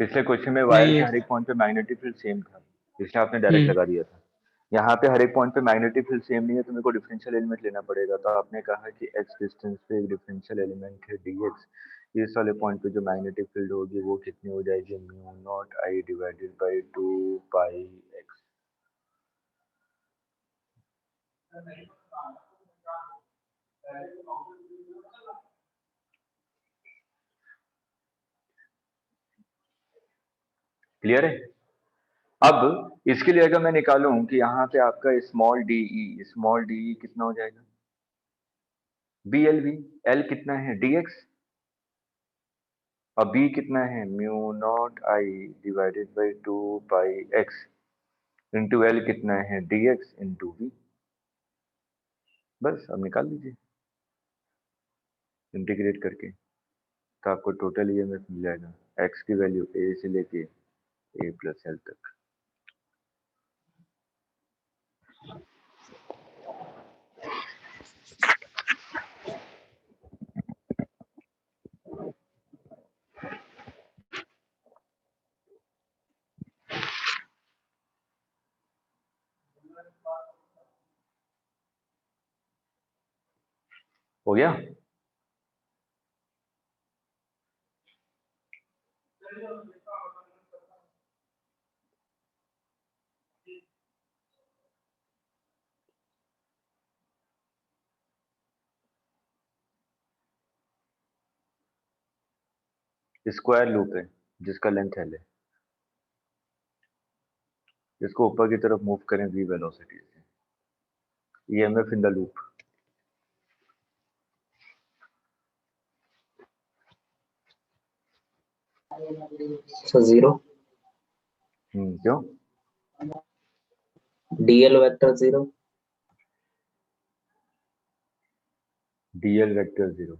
पिछले क्वेश्चन में वायर
नहीं
के
है।
हर एक पॉइंट पे मैग्नेटिक फील्ड सेम था, इसलिए आपने डायरेक्ट लगा दिया था। यहाँ पे हर एक पॉइंट पे मैग्नेटिक फील्ड सेम नहीं है, तो मेरे को डिफरेंशियल एलिमेंट लेना पड़ेगा, तो आपने कहा कि x डिस्टेंस पे एक डिफरेंशियल एलिमेंट है dx, इस वाले पॉइंट पे जो मैग्नेटिक फील्ड होगी वो कितनी हो जाएगी, mu naught I divided by 2 pi x। Clear है। अब इसके लिए अगर मैं निकालूं कि यहाँ पे आपका स्मॉल डी कितना हो जाएगा, BLV, L कितना है dx, और B कितना है, mu naught I divided by 2 pi x into L कितना है dx इंटू V। बस अब निकाल लीजिए इंटीग्रेट करके, तो आपको टोटल EMF मिल जाएगा, x की वैल्यू A से लेके A प्लस L तक। हो गया। स्क्वायर लूप है जिसका लेंथ L है, इसको ऊपर की तरफ मूव करें v वेलोसिटी से, EMF in the loop.
So 0,
क्यों?
dl vector 0.
dl vector 0।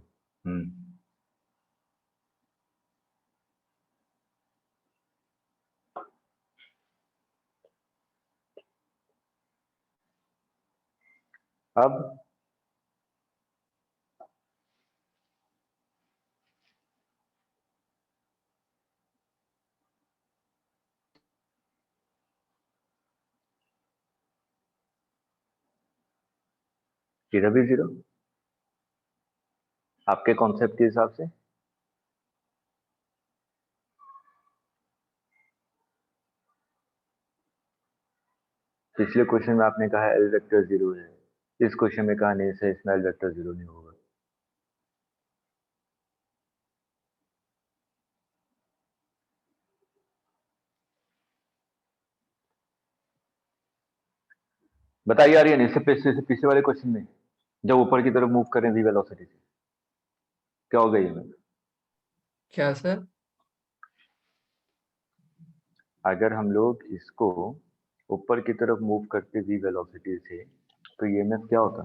अब इधर भी 0 आपके कॉन्सेप्ट के हिसाब से? पिछले क्वेश्चन में आपने कहा L वेक्टर 0 है, इस क्वेश्चन में कहा नहीं सर, इसमें L वेक्टर 0 नहीं होगा। बताइए यार, ये इससे पिछले वाले क्वेश्चन में जब ऊपर की तरफ मूव करें v वेलोसिटी से, क्या होगा ये?
क्या सर?
अगर हम लोग इसको ऊपर की तरफ मूव करते v वेलोसिटी से तो EMF क्या होता?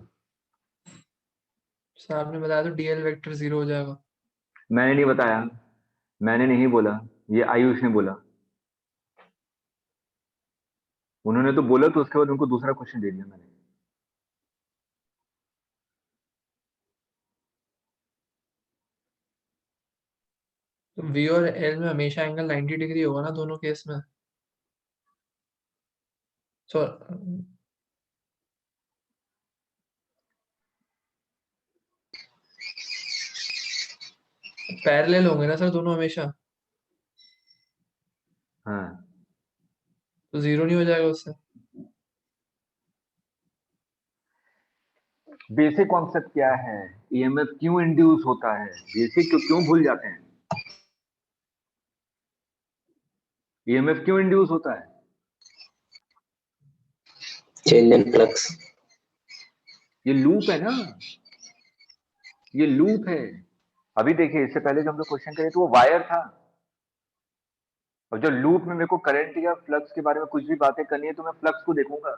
सर आपने बताया तो डीएल वेक्टर 0 हो जाएगा।
मैंने नहीं बताया, मैंने नहीं बोला, ये आयुष ने बोला। उन्होंने तो बोला, तो उसके बाद उनको दूसरा क्वेश्चन दे दिया मैंने।
तो V और L में हमेशा एंगल 90 डिग्री होगा ना दोनों केस में। सो पैरेलल होंगे ना सर दोनों हमेशा,
हाँ,
तो 0 नहीं हो जाएगा उससे।
बेसिक कॉन्सेप्ट क्या है, EMF क्यों इंड्यूस होता है, बेसिक क्यों भूल जाते हैं? EMF क्यों इंड्यूस होता है?
Change in flux.
ये लूप है ना, ये लूप है। अभी देखिए, इससे पहले जो हम लोग क्वेश्चन करे तो वो वायर था, और जो लूप में मेरे को करंट या फ्लक्स के बारे में कुछ भी बातें करनी है तो मैं फ्लक्स को देखूंगा,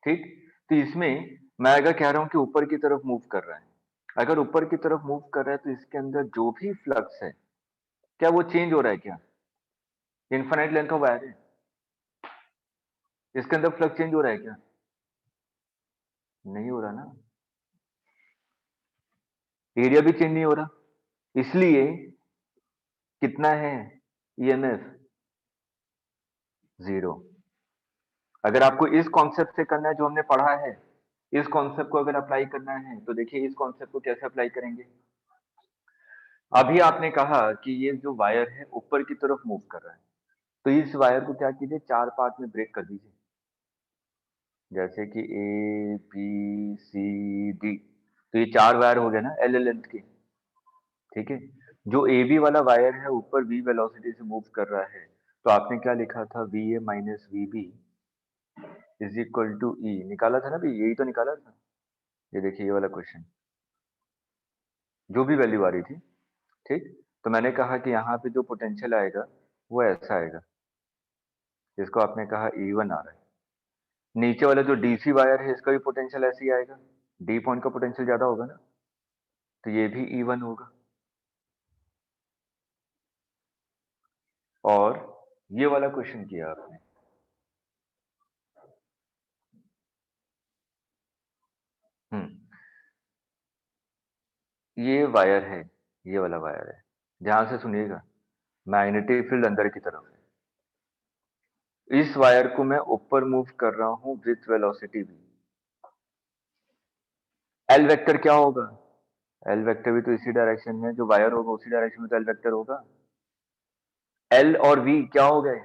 ठीक? तो इसमें मैं अगर कह रहा हूं कि ऊपर की तरफ मूव कर रहा है, अगर ऊपर की तरफ मूव कर रहा है तो इसके अंदर जो भी फ्लक्स है, क्या वो चेंज हो रहा है क्या? इनफाइनाइट लेंथ का वायर है, इसके अंदर फ्लक्स चेंज हो रहा है क्या? नहीं हो रहा ना। एरिया भी चेंज नहीं हो रहा, इसलिए कितना है EMF? 0। अगर आपको इस कॉन्सेप्ट से करना है जो हमने पढ़ा है, इस कॉन्सेप्ट को अगर अप्लाई करना है तो देखिए इस कॉन्सेप्ट को कैसे अप्लाई करेंगे। अभी आपने कहा कि ये जो वायर है ऊपर की तरफ मूव कर रहा है, तो इस वायर को क्या कीजिए, 4 पार्ट में ब्रेक कर दीजिए, जैसे कि ABCD। तो ये 4 वायर हो गए ना L लेंथ के, ठीक है? जो AB वाला वायर है ऊपर v वेलोसिटी से मूव कर रहा है, तो आपने क्या लिखा था, VA minus VB is equal to E, निकाला था ना भी, यही तो निकाला था। ये देखिए ये वाला क्वेश्चन, जो भी वैल्यू आ रही थी, ठीक? तो मैंने कहा कि यहाँ पे जो पोटेंशियल आएगा वो ऐसा आएगा, जिसको आपने कहा E1 आ रहा है। नीचे वाला जो DC वायर है इसका भी पोटेंशियल ऐसे ही आएगा, D पॉइंट का पोटेंशियल ज्यादा होगा ना, तो ये भी E1 होगा। और ये वाला क्वेश्चन किया आपने, ये वायर है, ये वाला वायर है, ध्यान से सुनिएगा, मैग्नेटिक फील्ड अंदर की तरफ है। इस वायर को मैं ऊपर मूव कर रहा हूं with velocity v। L vector क्या होगा? L वेक्टर भी तो इसी डायरेक्शन में, जो वायर होगा उसी डायरेक्शन में तो L वेक्टर होगा। L और V क्या हो गए?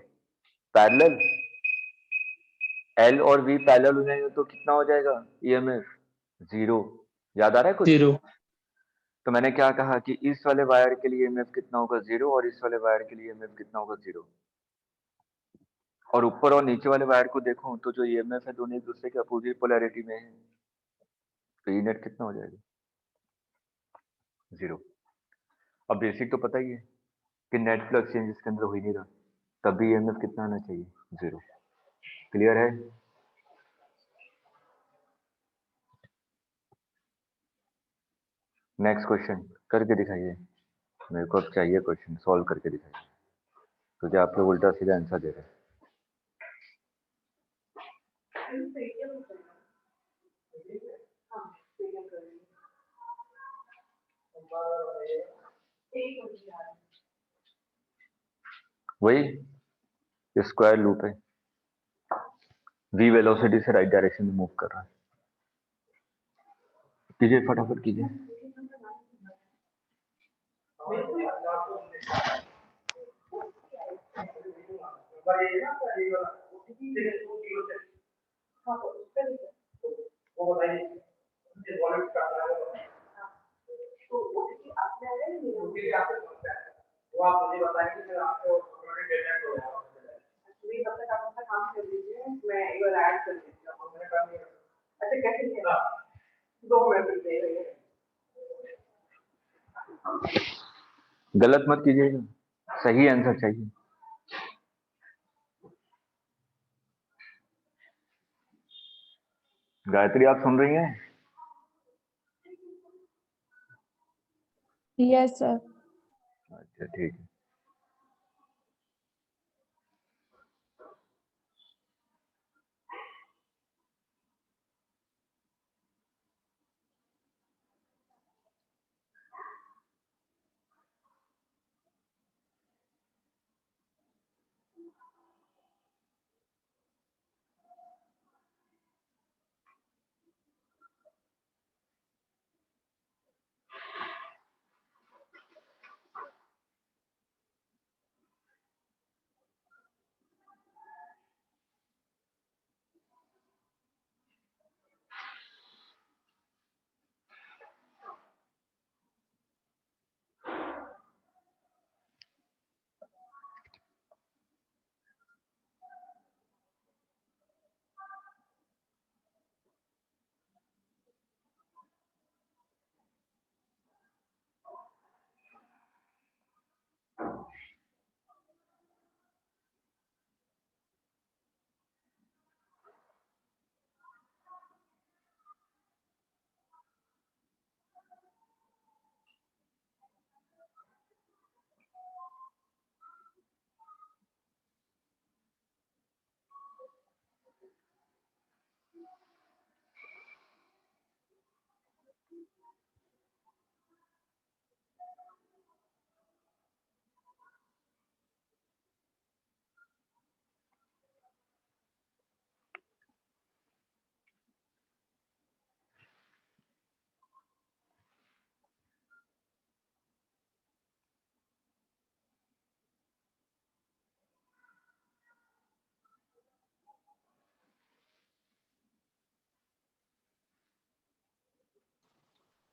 पैरेलल। L और V पैरेलल हो जाएंगे तो कितना हो जाएगा EMF? 0। याद आ रहा है कुछ?
0.
तो मैंने क्या कहा कि इस वाले वायर के लिए ईएमएफ कितना होगा 0 और इस वाले वायर के लिए ईएमएफ कितना होगा 0। और ऊपर और नीचे वाले वायर को देखो तो जो ईएमएफ है दोनों एक दूसरे के अपोजिट पोलैरिटी में है, तो ई नेट कितना हो जाएगा 0। अब बेसिक तो पता ही है कि नेट फ्लक्स चेंज इसके अंदर हो ही नहीं रहा, तब भी ईएमएफ कितना आना चाहिए 0। क्लियर है? नेक्स्ट क्वेश्चन करके दिखाइए, मेरे को अब चाहिए क्वेश्चन सॉल्व करके दिखाइए, क्योंकि आप लोग उल्टा सीधा आंसर दे रहे हैं। वही स्क्वायर लूप है, v वेलोसिटी से राइट डायरेक्शन में मूव कर रहा है। कीजिए फटाफट कीजिए। गलत मत कीजिएगा, सही आंसर चाहिए। गायत्री आप सुन रही हैं?
Yes sir.
अच्छा ठीक है।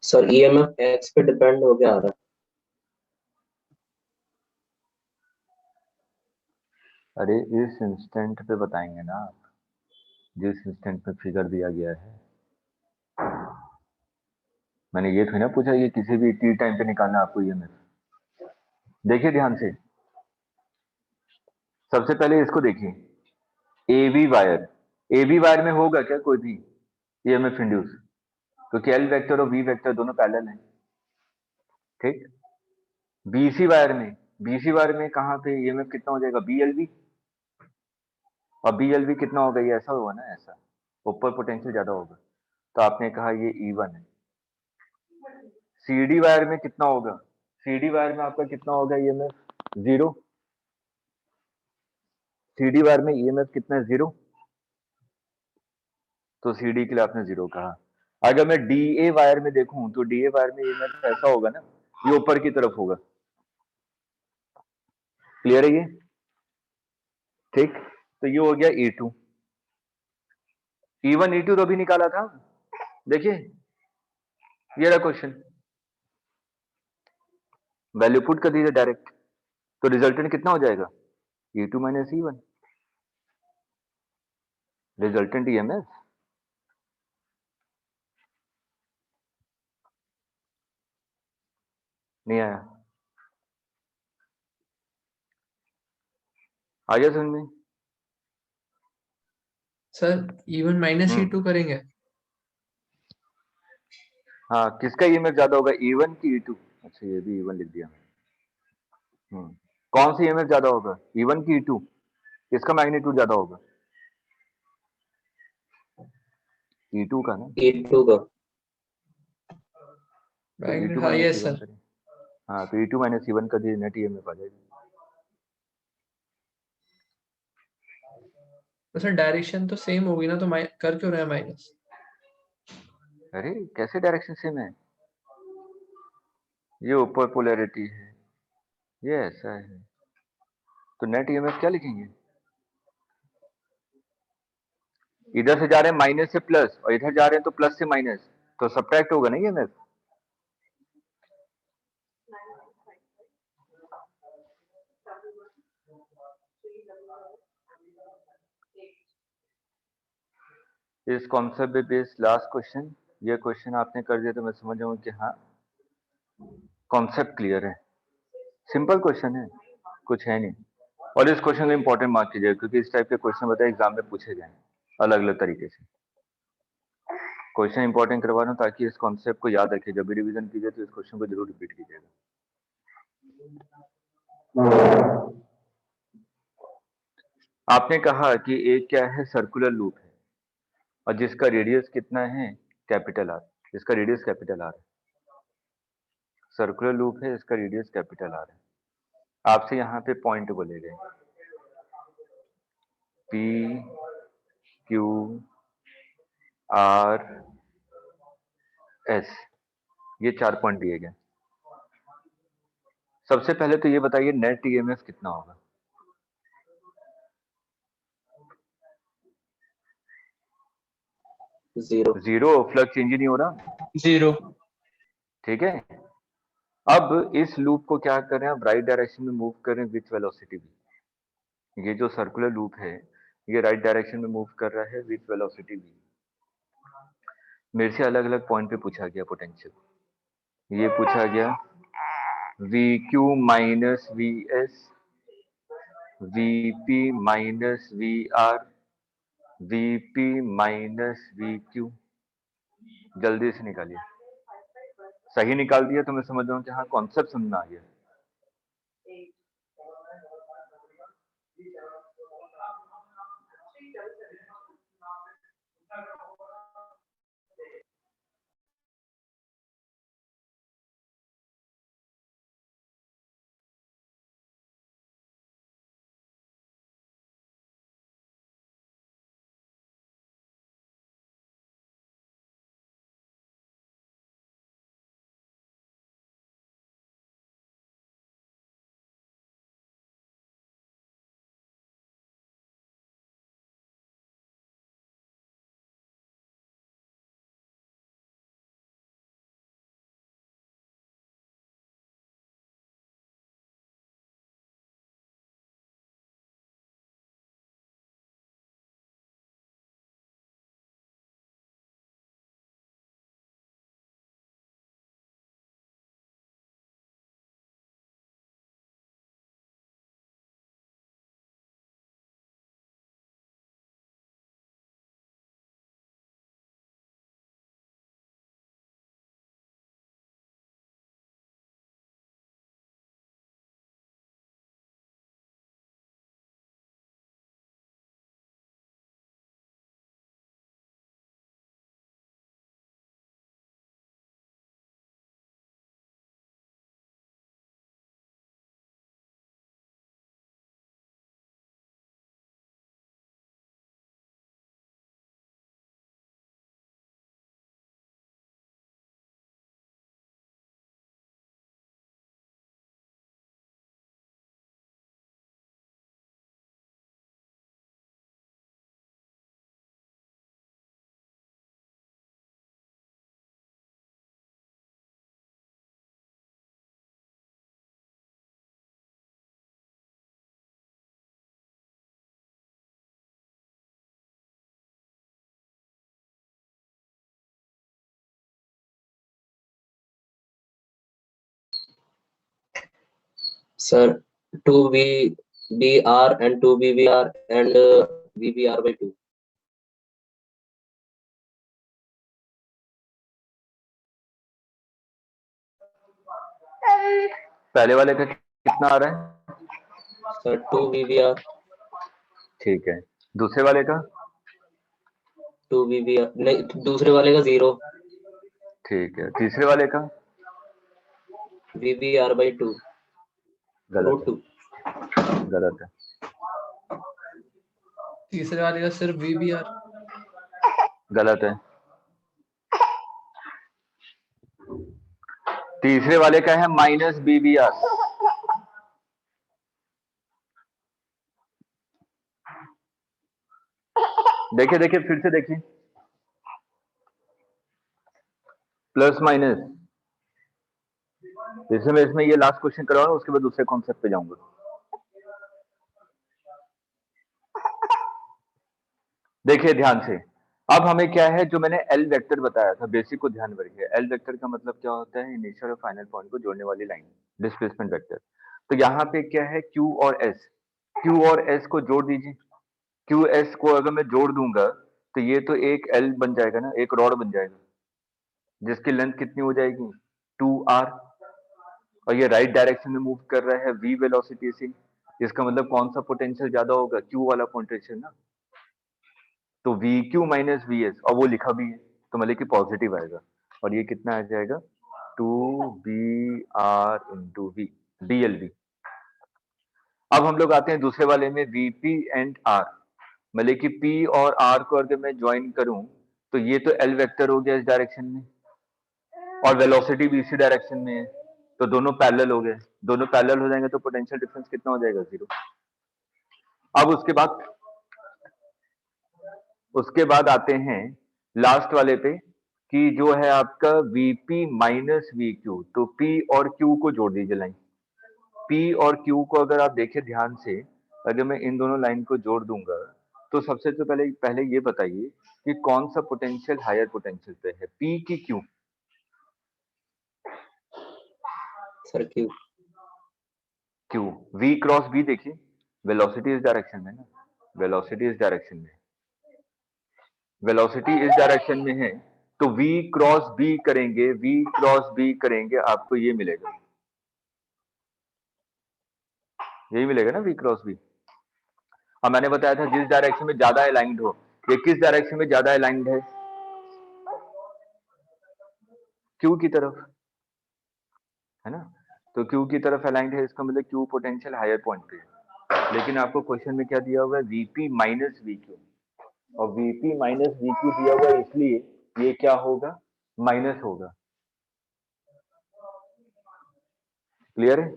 सर ईएमएफ एक्स पे डिपेंड हो गया आ रहा है।
अरे इस इंस्टेंट पे बताएंगे ना आप, जिस इंस्टेंट पे फिगर दिया गया है। मैंने ये थोड़ी ना पूछा ये किसी भी टी टाइम पे निकालना आपको ईएमएफ। देखिए ध्यान से, सबसे पहले इसको देखिए, ए बी वायर में होगा क्या कोई भी ईएमएफ इंड्यूस, क्योंकि एल वेक्टर और वी वेक्टर दोनों पैरेलल हैं। ठीक, बीसी वायर में कहाँ पे ईएमएफ कितना हो जाएगा बीएलवी, और बीएलवी कितना होगा, ये ऐसा होगा ना, ऐसा ऊपर पोटेंशियल ज्यादा होगा, तो आपने कहा ये E1 है। सीडी वायर में कितना होगा, सीडी वायर में आपका कितना होगा ईएमएफ 0, सीडी वायर में ईएमएफ कितना है 0, तो सीडी के लिए आपने 0 कहा। अगर मैं डीए वायर में देखूं तो डीए वायर में ईएमएफ ऐसा होगा ना, ये ऊपर की तरफ होगा। क्लियर है ये? ठीक, तो ये हो गया E2। E1 E2 तो अभी निकाला था, देखिए ये रहा क्वेश्चन। वैल्यू पुट कर दीजिए डायरेक्ट, तो रिजल्टेंट कितना हो जाएगा, E2 minus E1 resultant EMF. नहीं आया, आ गया समझ में?
सर E1 माइनस
हम्म।
E2 करेंगे।
हाँ, किसका ईएमएफ ज्यादा होगा, E1 की E2? अच्छा, ये भी E1 लिख दिया। कौन सा ईएमएफ ज्यादा होगा, E1 की E2? किसका मैग्नीट्यूड ज्यादा होगा, E2 का ना।
E2 का।
तो E2
हाँ
माइनस
यस
E1
सर।
करें। हाँ, तो E2 माइनस E1 का नेट ईएमएफ आ जाएगा।
तो सर डायरेक्शन तो सेम होगी ना, तो कर क्यों रहे हैं माइनस?
अरे कैसे डायरेक्शन सेम है, ये ऊपर पोलैरिटी है, ये ऐसा है, तो नेट ईएमएफ क्या लिखेंगे, इधर से जा रहे हैं माइनस से प्लस और इधर जा रहे हैं तो प्लस से माइनस, तो सब्ट्रैक्ट होगा ना ईएमएफ। इस कॉन्सेप्ट पे बेस्ड लास्ट क्वेश्चन, ये क्वेश्चन आपने कर दिया तो मैं समझ जाऊंगा कि हाँ कॉन्सेप्ट क्लियर है, सिंपल क्वेश्चन है, कुछ है नहीं। और इस क्वेश्चन को इंपॉर्टेंट मार्क कीजिएगा क्योंकि इस टाइप के क्वेश्चन बताए एग्जाम में पूछे जाए अलग अलग तरीके से। क्वेश्चन इंपॉर्टेंट करवा रहा हूँ ताकि इस कॉन्सेप्ट को याद रखिए, जब भी रिवीजन कीजिए तो इस क्वेश्चन को जरूर रिपीट कीजिएगा। आपने कहा कि एक क्या है, सर्कुलर लूप है और जिसका रेडियस कितना है, कैपिटल आर, जिसका रेडियस कैपिटल आर है। सर्कुलर लूप है, इसका रेडियस कैपिटल आर है। आपसे यहाँ पे पॉइंट बोले गए P Q R S, ये 4 पॉइंट दिए गए। सबसे पहले तो ये बताइए नेट ईएमएफ कितना होगा,
जीरो।
जीरो, फ्लक्स चेंज ही नहीं हो रहा,
0.
ठीक है। अब इस लूप को क्या कर रहे हैं, आप राइट डायरेक्शन में मूव कर रहे हैं विथ वेलोसिटी भी। ये जो सर्कुलर लूप है ये राइट डायरेक्शन में मूव कर रहा है विथ वेलोसिटी भी। मेरे से अलग अलग पॉइंट पे पूछा गया पोटेंशियल, ये पूछा गया VQ minus VS, VP minus VR, VP minus VQ। जल्दी से निकालिए, सही निकाल दिया तो मैं समझ रहा हूँ कि हाँ कॉन्सेप्ट समझ में आ गया।
Sir 2 VBR and 2 VBR and VBR/2.
पहले वाले का कितना आ रहा है?
सर 2 VBR,
ठीक है। दूसरे वाले का?
2 VBR नहीं, दूसरे वाले का 0,
ठीक है। तीसरे वाले का?
VBR/2
गलत
√2.
है, गलत है।
तीसरे वाले का सिर्फ VBR।
गलत है। तीसरे वाले का है -BBR। देखिए देखिए, फिर से देखिए, प्लस माइनस। इसमें ये लास्ट क्वेश्चन करवाऊंगा, उसके बाद दूसरे कॉन्सेप्ट पे जाऊंगा। देखिए ध्यान से, अब हमें क्या है, जो मैंने एल वेक्टर बताया था, बेसिक को ध्यान रखिए। एल वेक्टर का मतलब क्या होता है? इनिशियल और फाइनल पॉइंट को जोड़ने वाली लाइन, डिस्प्लेसमेंट वेक्टर। तो यहाँ पे क्या है, क्यू और एस। क्यू और एस को जोड़ दीजिए। क्यू एस को अगर मैं जोड़ दूंगा तो ये तो एक एल बन जाएगा ना, एक रॉड बन जाएगा, जिसकी लेंथ कितनी हो जाएगी? 2r। और ये राइट डायरेक्शन में मूव कर रहा है v वेलोसिटी से। इसका मतलब कौन सा पोटेंशियल ज्यादा होगा? क्यू वाला पोटेंशियल ना। तो we Q minus V S, और वो लिखा भी है, तो मतलब कि पॉजिटिव आएगा। और ये कितना आ जाएगा? 2BR into we, BLV। अब हम लोग आते हैं दूसरे वाले में, VP एंड R। मतलब कि P और R को अगर मैं ज्वाइन करूं तो ये तो L वेक्टर हो गया इस डायरेक्शन में, और वेलोसिटी भी इसी डायरेक्शन में है, तो दोनों पैरेलल हो गए। दोनों पैरेलल हो जाएंगे तो पोटेंशियल डिफरेंस कितना हो जाएगा? 0। अब उसके बाद आते हैं लास्ट वाले पे, कि जो है आपका VP माइनस VQ। तो P और Q को जोड़ दीजिए लाइन। P और Q को अगर आप देखें ध्यान से, अगर मैं इन दोनों लाइन को जोड़ दूंगा तो सबसे तो पहले ये बताइए कि कौन सा पोटेंशियल हायर पोटेंशियल पे है, P की Q?
Sir Q.
Q। V cross B देखिए, वेलोसिटी इस डायरेक्शन में ना, वेलोसिटी इस डायरेक्शन में, वेलोसिटी इस डायरेक्शन में है, तो V क्रॉस B करेंगे, V क्रॉस B करेंगे, आपको ये मिलेगा, यही मिलेगा ना, V क्रॉस B। और मैंने बताया था जिस डायरेक्शन में ज्यादा अलाइंड हो, ये किस डायरेक्शन में ज्यादा अलाइंड है? Q की तरफ, है ना। तो Q की तरफ अलाइंड है, इसका मतलब Q पोटेंशियल हायर पॉइंट पे है। लेकिन आपको क्वेश्चन में क्या दिया हुआ है? VP minus VQ। और VP माइनस VQ दिया हुआ है, इसलिए ये क्या होगा? माइनस होगा। क्लियर है?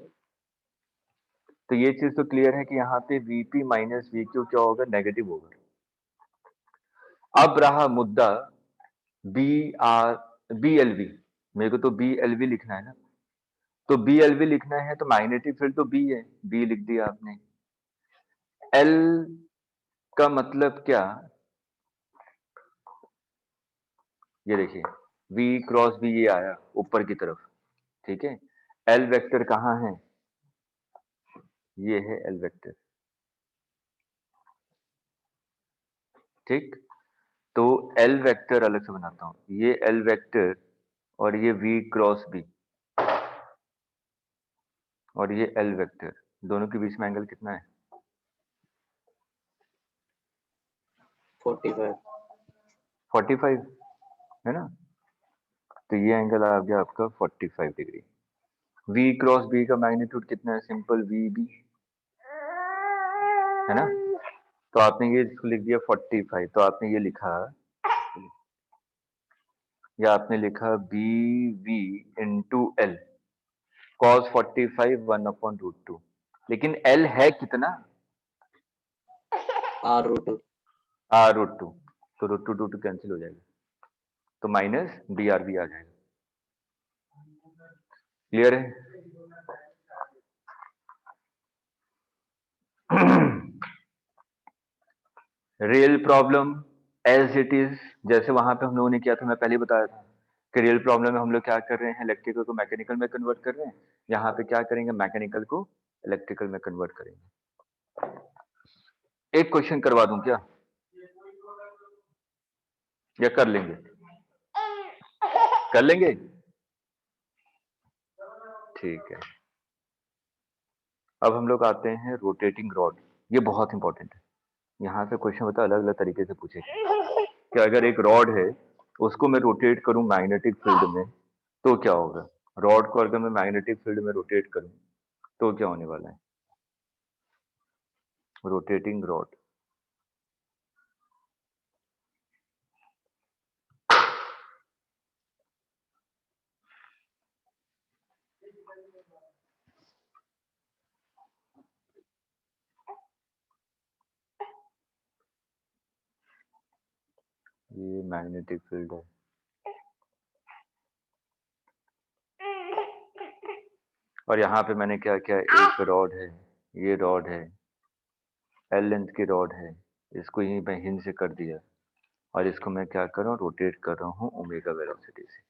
तो ये चीज तो क्लियर है कि यहाँ पे VP माइनस VQ क्या होगा? नेगेटिव होगा। अब रहा मुद्दा BLV। मेरे को तो BLV लिखना है ना, तो BLV लिखना है तो मैग्नेटिक फील्ड तो B है, B लिख दिया आपने। L का मतलब क्या? ये देखिए, V क्रॉस B ये आया ऊपर की तरफ, ठीक है। L वेक्टर कहाँ है? ये है L वेक्टर, ठीक। तो L वेक्टर अलग से बनाता हूं, ये L वेक्टर और ये V क्रॉस B और ये L वेक्टर, दोनों के बीच में एंगल कितना है?
45.
45, है ना। तो ये एंगल आ गया आपका 45 डिग्री। V क्रॉस B का मैग्नीट्यूड कितना है? सिंपल VB, है ना। तो आपने ये लिख दिया 45, तो आपने ये लिखा, या आपने लिखा BV इंटू L cos 45 1/√2। लेकिन L है कितना?
R√2.
R√2। तो √2 कैंसिल हो जाएगा, तो माइनस BRB आ जाएगा। क्लियर है? Real problem as it is, जैसे वहां पे हम लोगों ने किया था, मैं पहले बताया था कि रियल प्रॉब्लम में हम लोग क्या कर रहे हैं, इलेक्ट्रिकल को मैकेनिकल में कन्वर्ट कर रहे हैं। यहाँ पे क्या करेंगे? मैकेनिकल को इलेक्ट्रिकल में कन्वर्ट करेंगे। एक क्वेश्चन करवा दूं क्या, या कर लेंगे? कर लेंगे, ठीक है। अब हम लोग आते हैं रोटेटिंग रॉड। ये बहुत इंपॉर्टेंट है, यहाँ से क्वेश्चन होता है अलग अलग तरीके से पूछेगा कि अगर एक रॉड है उसको मैं रोटेट करूं मैग्नेटिक फील्ड में तो क्या होगा। रॉड को अगर मैं मैग्नेटिक फील्ड में रोटेट करूं तो क्या होने वाला है। रोटेटिंग रॉड, ये मैग्नेटिक फील्ड है, और यहाँ पे मैंने क्या किया, एक रॉड है, ये रॉड है, एल लेंथ की रॉड है, इसको यहीं पे हिंज से कर दिया, और इसको मैं क्या कर रहा हूँ, रोटेट कर रहा हूँ ओमेगा वेलोसिटी से।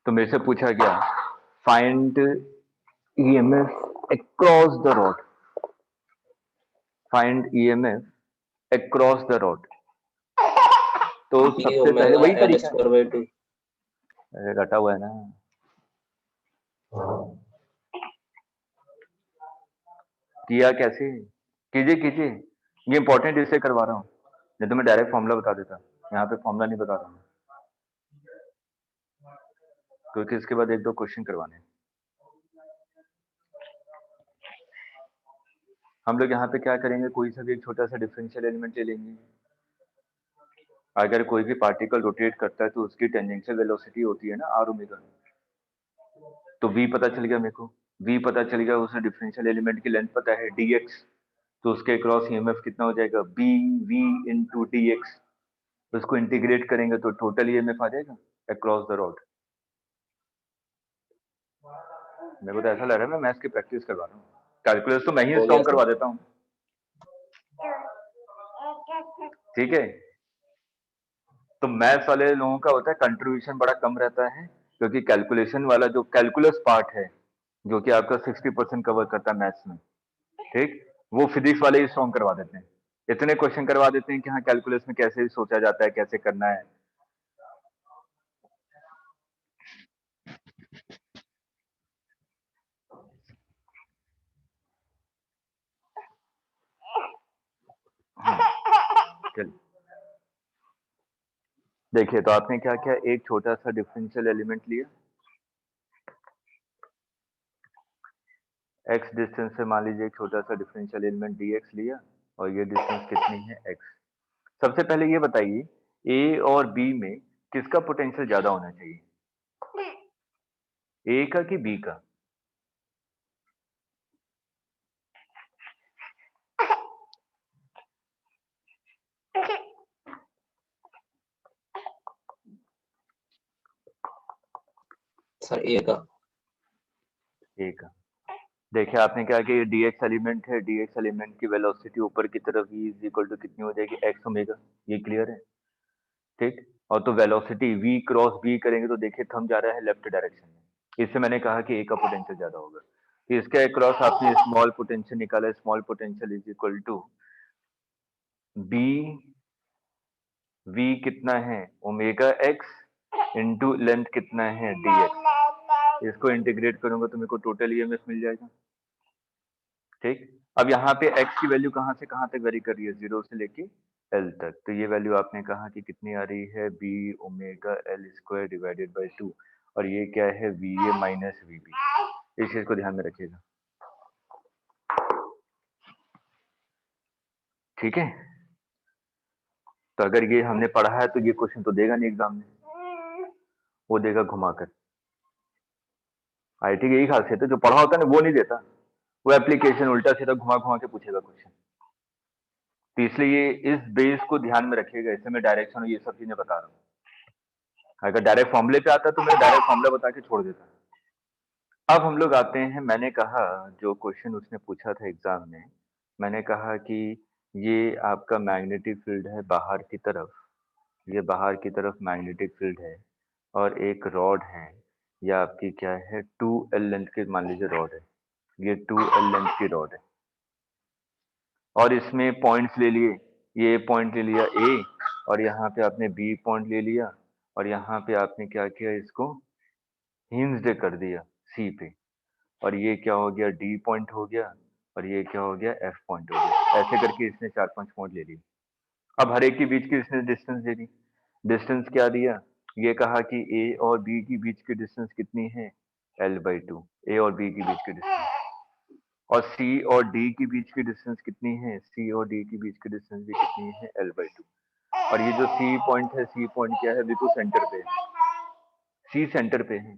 तो मेरे से पूछा गया find EMF across the rod, find EMF across the rod. तो
ये
सबसे पहले
ओमेगा
वही
एल
तरीका है,
स्क्वायर बाय 2।
अरे रटा हुआ है ना, किया कैसे, कीजिए कीजिए, ये इंपॉर्टेंट इससे करवा रहा हूँ, नहीं तो मैं डायरेक्ट फॉर्मूला बता देता, यहाँ पे फॉर्मूला नहीं बता रहा हूँ क्योंकि इसके बाद एक दो क्वेश्चन करवाने हैं। हम लोग यहाँ पे क्या करेंगे, कोई सा भी एक छोटा सा डिफरेंशियल एलिमेंट ले लेंगे। अगर कोई भी पार्टिकल रोटेट करता है तो उसकी टेंजेंशियल वेलोसिटी होती है ना आर ओमेगा, तो v पता चल गया मेरे को, v पता चल गया, उस डिफरेंशियल एलिमेंट की लेंथ पता है dx, तो उसके क्रॉस ईएमएफ कितना हो जाएगा, b v इंटू dx। उसको इंटीग्रेट करेंगे तो टोटल ईएमएफ आ जाएगा अक्रॉस द रॉड। मेरे को तो ऐसा लग रहा है मैं मैथ्स की प्रैक्टिस करवा रहा हूँ, कैलकुलस तो मैं ही
हो
स्ट्रॉन्ग
गया
करवा
सर।
देता हूँ, ठीक है। तो मैथ्स वाले लोगों का होता है कंट्रीब्यूशन बड़ा कम रहता है, क्योंकि कैलकुलेशन वाला जो कैलकुलस पार्ट है जो कि आपका 60% कवर करता है मैथ्स में, ठीक, वो फिजिक्स वाले ही स्ट्रॉन्ग करवा देते हैं। इतने क्वेश्चन करवा देते हैं कि हाँ कैलकुलस में कैसे सोचा जाता है, कैसे करना है। चलिए देखिए, तो आपने क्या किया, एक छोटा सा डिफरेंशियल एलिमेंट लिया, x डिस्टेंस से मान लीजिए एक छोटा सा डिफरेंशियल एलिमेंट dx लिया, और ये डिस्टेंस कितनी है x। सबसे पहले ये बताइए a और b में किसका पोटेंशियल ज्यादा होना चाहिए, a का कि b का।
सर ए का।
a का। देखिए आपने क्या किया, ये dx एलिमेंट है, dx एलिमेंट की वेलोसिटी ऊपर की तरफ v इज इक्वल टू कितनी हो जाएगी, x ओमेगा, ये क्लियर है, ठीक। और तो वेलोसिटी v क्रॉस b करेंगे तो देखिए थंब जा रहा है लेफ्ट डायरेक्शन में, इससे मैंने कहा कि a का पोटेंशियल ज्यादा होगा। तो इसके अक्रॉस आपने स्मॉल पोटेंशियल निकाला, small potential is equal to b, v कितना है ओमेगा x इंटू लेंथ कितना है dx। इसको इंटीग्रेट करूंगा तो मेरे को टोटल ईएमएफ मिल जाएगा, ठीक। अब यहाँ पे x की वैल्यू कहाँ से कहाँ तक वेरी कर रही है, 0 से लेके l तक, तो ये वैल्यू आपने कहा कि कितनी आ रही है, b omega l square divided by 2, और ये क्या है, va माइनस vb। इस चीज को ध्यान में रखिएगा, ठीक है। तो अगर ये हमने पढ़ा है तो ये क्वेश्चन तो देगा नहीं एग्जाम में, वो देगा घुमाकर। आईटी की यही खासियत है, जो पढ़ा होता है ना वो नहीं देता, वो एप्लीकेशन उल्टा सीधा घुमा घुमा के पूछेगा क्वेश्चन। तो इसलिए इस बेस को ध्यान में रखिएगा, इससे मैं डायरेक्शन ये सब चीजें बता रहा हूँ। अगर डायरेक्ट फॉर्मूले पे आता तो मैं डायरेक्ट फॉर्मूला बता के छोड़ देता। अब हम लोग आते हैं, मैंने कहा जो क्वेश्चन उसने पूछा था एग्जाम में, मैंने कहा कि ये आपका मैग्नेटिक फील्ड है बाहर की तरफ, ये बाहर की तरफ मैग्नेटिक फील्ड है, और एक रॉड है, या आपकी क्या है 2L लेंथ की मान लीजिए रॉड है, ये 2L लेंथ की रॉड है और इसमें पॉइंट्स ले लिए, ये पॉइंट ले लिया ए और यहाँ पे आपने बी पॉइंट ले लिया और यहाँ पे आपने क्या किया, इसको हिंज्ड कर दिया सी पे, और ये क्या हो गया, डी पॉइंट हो गया और ये क्या हो गया, एफ पॉइंट हो गया। ऐसे करके इसने 4-5 पॉइंट ले लिए। अब हर एक के बीच की इसने डिस्टेंस दे दी। डिस्टेंस क्या दिया, ये कहा कि ए और बी के बीच की डिस्टेंस कितनी है, L/2, ए और बी के बीच की डिस्टेंस। और सी और डी के बीच की डिस्टेंस कितनी है, सी और डी के बीच की डिस्टेंस भी कितनी है, L/2। और ये जो सी पॉइंट है, सी पॉइंट क्या है, बिल्कुल सेंटर पे है, सी सेंटर पे है।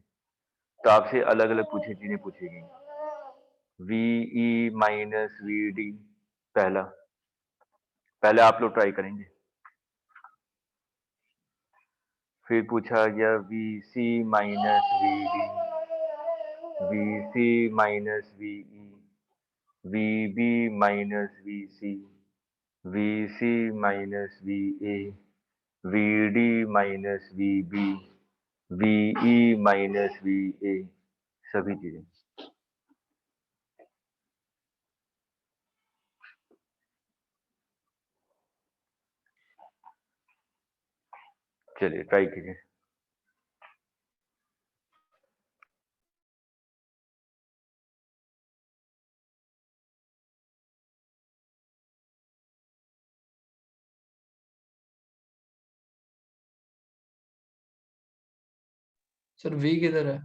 तो आपसे अलग अलग पूछी चीजें पूछी गई, VE माइनस VD, पहला, पहले आप लोग ट्राई करेंगे। फिर पूछा गया VC minus VD, VC minus VE, VB minus VC, VC minus VA, VD minus VB, VE minus VA, सभी चीजें। चलिए ट्राई कीजिए।
सर वी किधर है?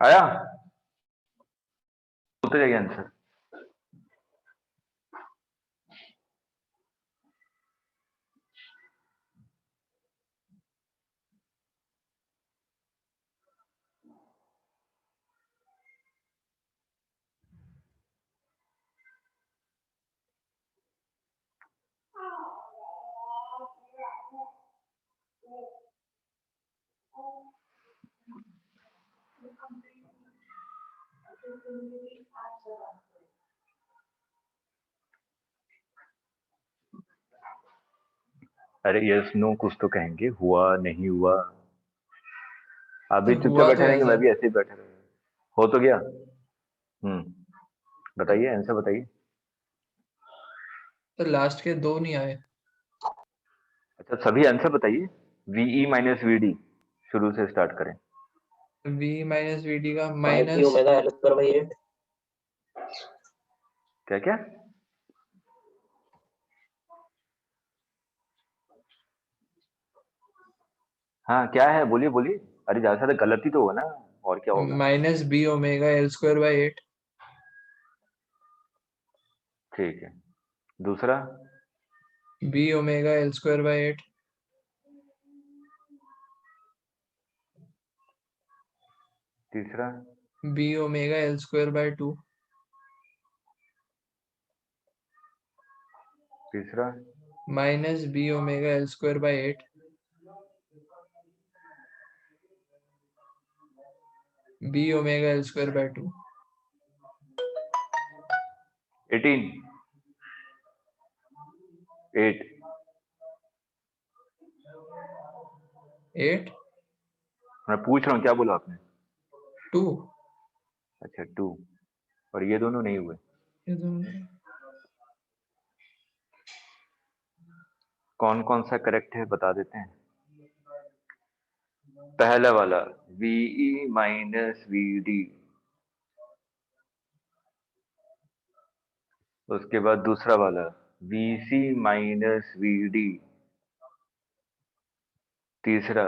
आया? होते जाइए आंसर। अरे यस नो कुछ तो कहेंगे, हुआ नहीं हुआ। आप भी
तो
चुपचाप
हुआ तो
बैठे
है
रहेंगे, मैं
सर।
भी ऐसे ही बैठा रहेंगे। हो तो गया। बताइए आंसर बताइए।
तो लास्ट के 2 नहीं आए।
अच्छा सभी आंसर बताइए। वीई माइनस वीडी शुरू से स्टार्ट करें।
v माइनस वी डी का
5t
minus
omega L square by 8।
क्या क्या? हाँ क्या है, बोलिए बोलिए। अरे ज्यादा से ज्यादा गलती तो होगा ना, और क्या होगा?
Minus B omega L square by 8।
ठीक है। दूसरा?
B omega L square by 8।
तीसरा?
B omega L square by 2।
तीसरा?
Minus B omega L square by 8। B omega L square by 2।
18 8
8
मैं पूछ रहा हूँ, क्या बोला आपने?
2।
अच्छा 2। और ये दोनों नहीं हुए।
ये दोनों
कौन कौन सा करेक्ट है बता देते हैं। पहला वाला वीई माइनस वीडी, उसके बाद दूसरा वाला वीसी माइनस वीडी, तीसरा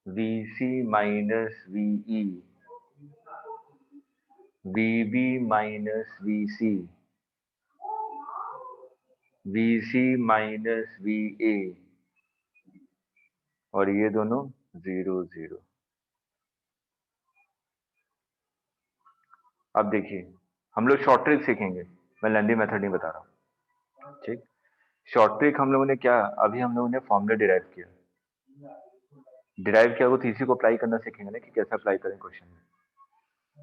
वीसी माइनस वीई, वीबी माइनस वीसी, वीसी माइनस वीए, और ये दोनों 0 0। अब देखिए, हम लोग शॉर्ट ट्रिक सीखेंगे, मैं लेंदी मेथड नहीं बता रहा हूँ, ठीक। शॉर्ट ट्रिक हम लोगों ने क्या, अभी हम लोगों ने फॉर्मूला डिराइव किया। डिराइव किया वो तो इसी को अप्लाई करना सीखेंगे ना, कि कैसे अप्लाई करें क्वेश्चन में।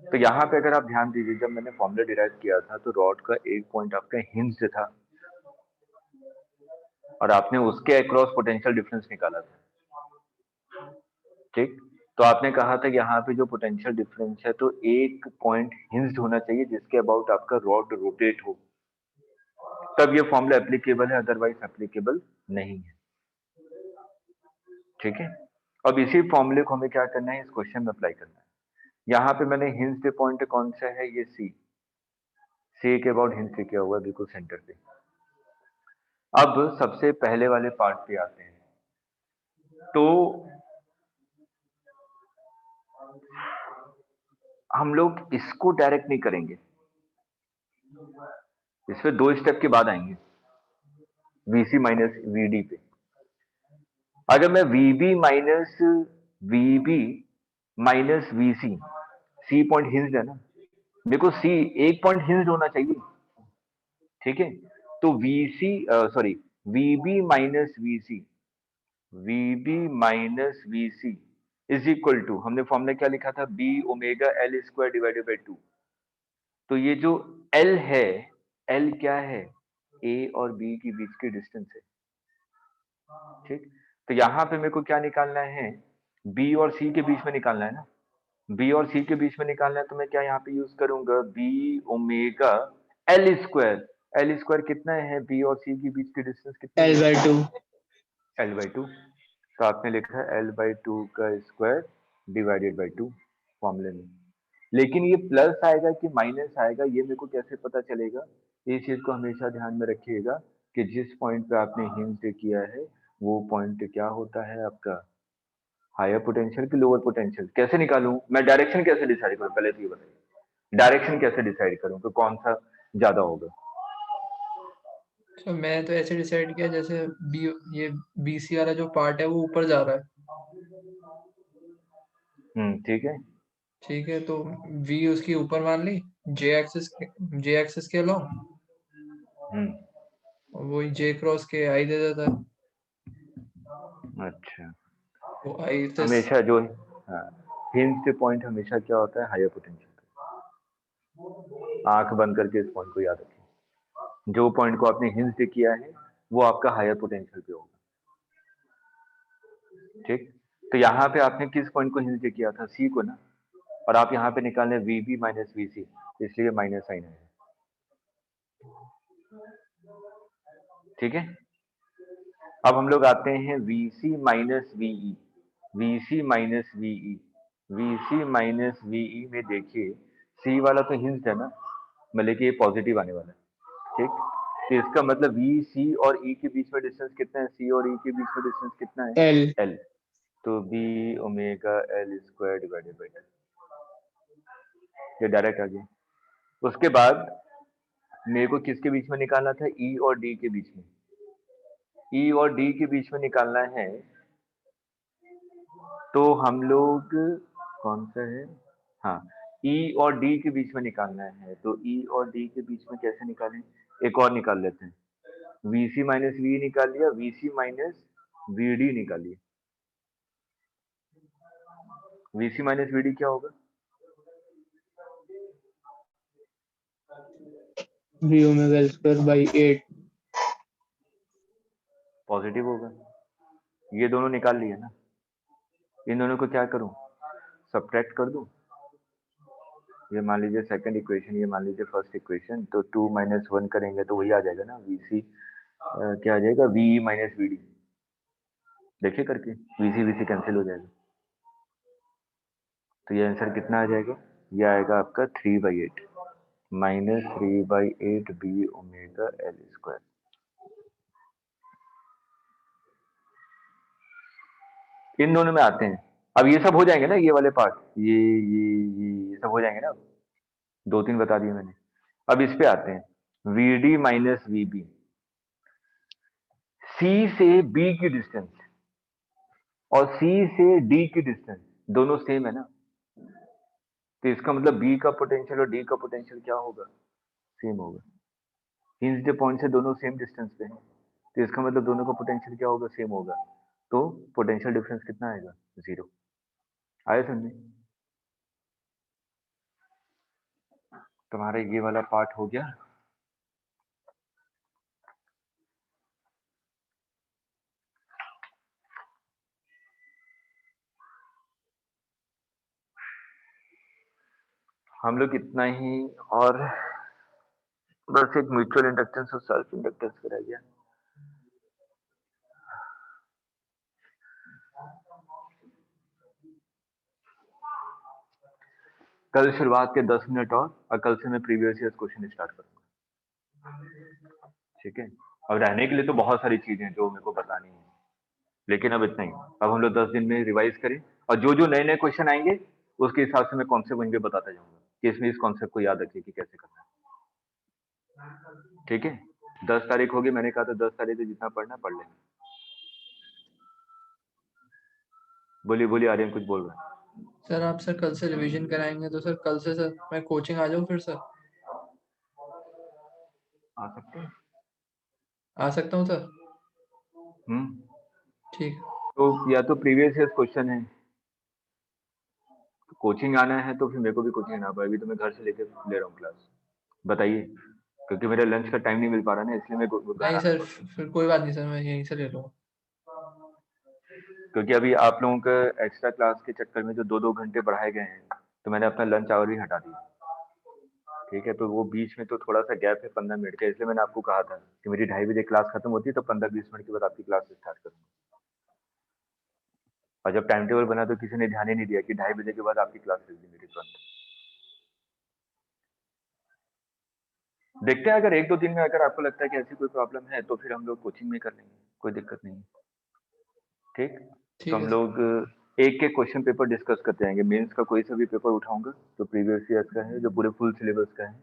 तो यहाँ पे अगर आप ध्यान दीजिए, जब मैंने फॉर्मूला डिराइव किया था तो रॉड का एक पॉइंट आपका हिंज था, और आपने उसके अक्रॉस पोटेंशियल डिफरेंस निकाला था, ठीक। तो आपने कहा था कि यहाँ पे जो पोटेंशियल डिफरेंस है तो एक पॉइंट हिंज होना चाहिए जिसके अबाउट आपका रॉड रोटेट हो, तब ये फॉर्मूला एप्लीकेबल है, अदरवाइज एप्लीकेबल नहीं है, ठीक है। अब इसी फॉर्मूले को हमें क्या करना है, इस क्वेश्चन में अप्लाई करना है। यहाँ पे मैंने हिंज पॉइंट कौन सा है, ये सी, सी के अबाउट हिंज किया हुआ है बिल्कुल सेंटर पे। अब सबसे पहले वाले पार्ट पे आते हैं, तो हम लोग इसको डायरेक्ट नहीं करेंगे, इस पे 2 स्टेप के बाद आएंगे, वीसी माइनस वीडी पे। अगर मैं V B minus V B minus V C, C point hinge है ना, मेरे को सी एक पॉइंट हिंज होना चाहिए, ठीक है। तो V C sorry V B minus V C, V B minus V C is equal to, हमने फॉर्मूला क्या लिखा था, B omega L square divided by 2। तो ये जो एल है, एल क्या है, ए और बी के बीच की डिस्टेंस है, ठीक। तो यहाँ पे मेरे को क्या निकालना है, बी और सी के बीच में निकालना है ना, बी और सी के बीच में निकालना है, तो मैं क्या यहाँ पे यूज करूंगा, B omega L square. L square कितना है, बी और सी के बीच की डिस्टेंस कितनी
L
है,
by 2।
L by 2। तो आपने लिखा है एल बाई 2 का स्क्वायर डिवाइडेड बाई 2 फॉर्मूले में। लेकिन ये प्लस आएगा कि माइनस आएगा, ये मेरे को कैसे पता चलेगा, इस चीज को हमेशा ध्यान में रखिएगा कि जिस पॉइंट पे आपने हिंट किया है वो पॉइंट क्या होता है आपका, हायर पोटेंशियल की लोअर पोटेंशियल कैसे निकालूं? मैं डायरेक्शन कैसे डिसाइड करूं? पहले तो ये बताइए, डायरेक्शन कैसे डिसाइड करूं कि कौन सा ज्यादा होगा?
तो मैं तो ऐसे डिसाइड किया जैसे बी ये BC वाला जो पार्ट है वो ऊपर जा रहा है,
ठीक है।
ठीक है, तो V उसकी ऊपर मान ली, J एक्सिस के अलोंग,
हम्म
और वही J क्रॉस के I दे देता है,
अच्छा,
वो I से
हमेशा जो हिंज पॉइंट हमेशा क्या होता है? Higher potential. आंख बंद करके इस पॉइंट को याद रखिए, जो पॉइंट को आपने हिंज किया है वो आपका हायर पोटेंशियल पे होगा, ठीक। तो यहाँ पे आपने किस पॉइंट को हिंज किया था? सी को ना, और आप यहाँ पे निकालने VB माइनस VC, इसलिए माइनस साइन है, ठीक है। अब हम लोग आते हैं VC minus VE, VC minus VE, VC minus VE में देखिए C वाला तो हिंज है ना, मतलब कि ये पॉजिटिव आने वाला है, ठीक। तो इसका मतलब VC और E के बीच में डिस्टेंस कितना है? C और E के बीच में डिस्टेंस कितना है?
L.
L। तो B omega L square divided by 2, ये डायरेक्ट आ गया। उसके बाद मेरे को किसके बीच में निकालना था? E और D के बीच में, E और D के बीच में निकालना है, तो हम लोग कौन सा है? हाँ, E और D के बीच में निकालना है, तो E और D के बीच में कैसे निकालें? एक और निकाल लेते हैं, VC माइनस VE निकाल लिया, VC माइनस VD निकाल लिया। VC माइनस VD क्या होगा?
V omega L square by 8.
Positive होगा। ये दोनों निकाल लिए ना, इन दोनों को क्या करूं? सब्ट्रैक्ट कर दूं। ये मान लीजिए सेकंड इक्वेशन, ये मान लीजिए फर्स्ट इक्वेशन, तो 2 माइनस 1 करेंगे तो वही आ जाएगा ना, VC क्या आ जाएगा? VE minus VD। देखिए करके, VC VC कैंसिल हो जाएगा, तो ये आंसर कितना आ जाएगा? ये आएगा आपका 3/8 minus 3/8 B omega L square. इन दोनों में आते हैं, अब ये सब हो जाएंगे ना, ये वाले पार्ट, ये सब हो जाएंगे ना। 2-3 बता दिए मैंने। अब इस पे आते हैं, VD माइनस VB, C से B की डिस्टेंस और C से D की डिस्टेंस दोनों सेम है ना, तो इसका मतलब B का पोटेंशियल और D का पोटेंशियल क्या होगा? सेम होगा। हिंज्ड पॉइंट से दोनों सेम डिस्टेंस पे हैं, तो इसका मतलब दोनों का पोटेंशियल क्या होगा? सेम होगा। तो पोटेंशियल डिफरेंस कितना आएगा? 0। आया समझे? तुम्हारा ये वाला पार्ट हो गया। हम लोग इतना ही, और बस एक म्यूचुअल इंडक्टेंस और सेल्फ इंडक्टेंस का रह गया। कल शुरुआत के 10 मिनट और कल से मैं प्रीवियस ईयर क्वेश्चन स्टार्ट करूंगा, ठीक है। अब रहने के लिए तो बहुत सारी चीजें जो मेरे को बतानी है, लेकिन अब इतना ही। अब हम लोग 10 दिन में रिवाइज करें, और जो जो नए नए क्वेश्चन आएंगे उसके हिसाब से मैं कॉन्सेप्ट वहीं पे बताता जाऊंगा कि इसमें इस कॉन्सेप्ट को याद रखिए कि कैसे करना है, ठीक है। 10 तारीख होगी, मैंने कहा था 10 तारीख से जितना पढ़ना पढ़ लेंगे। बोलिए बोलिए, आर्यन कुछ बोल रहा है।
सर आप सर कल से रिवीजन कराएंगे तो सर कल से सर मैं कोचिंग आ जाऊँ फिर सर?
आ सकते हैं।
आ सकता हूँ सर? ठीक।
तो या तो प्रीवियस ईयर क्वेश्चन है, कोचिंग आना है तो फिर मेरे को भी कोचिंग आना पड़ेगा। अभी तो मैं घर से लेके ले रहा हूँ क्लास। बताइए, क्योंकि मेरा लंच का टाइम नहीं मिल पा रहा ना, इसलिए मैं घर
नहीं
आना
सर,
पड़ रहा है।
फिर कोई बात नहीं सर, मैं यहीं से ले लूँगा।
क्योंकि अभी आप लोगों का एक्स्ट्रा क्लास के चक्कर में जो 2-2 घंटे बढ़ाए गए हैं, तो मैंने अपना लंच आवर भी हटा दिया, ठीक है। तो वो बीच में तो थोड़ा सा गैप है 15 मिनट का, इसलिए मैंने आपको कहा था कि मेरी 2:30 बजे क्लास खत्म होती है, तो 15-20 मिनट के बाद आपकी क्लास स्टार्ट करूंगा। और जब टाइम टेबल बना तो किसी ने ध्यान ही नहीं दिया कि 2:30 बजे के बाद आपकी क्लास लग गई मेरी तुरंत। देखते हैं, अगर 1-2 दिन में अगर आपको लगता है कि ऐसी कोई प्रॉब्लम है तो फिर हम लोग कोचिंग में कर लेंगे, कोई दिक्कत नहीं है, ठीक। तो
ठीक
हम
है
लोग एक एक क्वेश्चन पेपर डिस्कस करते रहेंगे। मेंस का कोई सा भी पेपर उठाऊंगा जो प्रीवियस ईयर का है, जो पूरे फुल सिलेबस का है,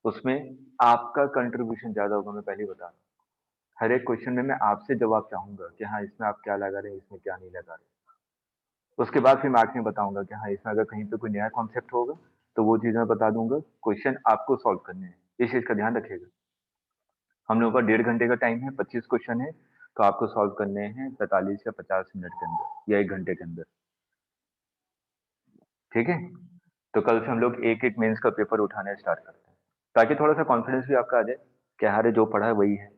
उसमें आपका कंट्रीब्यूशन ज्यादा होगा, मैं पहले ही बता रहा हूँ। हर एक क्वेश्चन में मैं आपसे जवाब चाहूंगा कि हाँ इसमें आप क्या लगा रहे हैं, इसमें क्या नहीं लगा रहे। उसके बाद फिर मैं आखिर में बताऊंगा कि हाँ इसमें अगर कहीं पे कोई नया कॉन्सेप्ट होगा तो वो चीज मैं बता दूंगा। क्वेश्चन आपको सॉल्व करने हैं, इस चीज का ध्यान रखिएगा। हम लोगों का 1.5 घंटे का टाइम है, 25 क्वेश्चन है, तो आपको सॉल्व करने हैं 45 या 50 मिनट के अंदर या 1 घंटे के अंदर। ठीक है, तो कल से हम लोग एक एक मेंस का पेपर उठाना स्टार्ट करते हैं, ताकि थोड़ा सा कॉन्फिडेंस भी आपका आ जाए कि हमारे जो पढ़ा है वही है।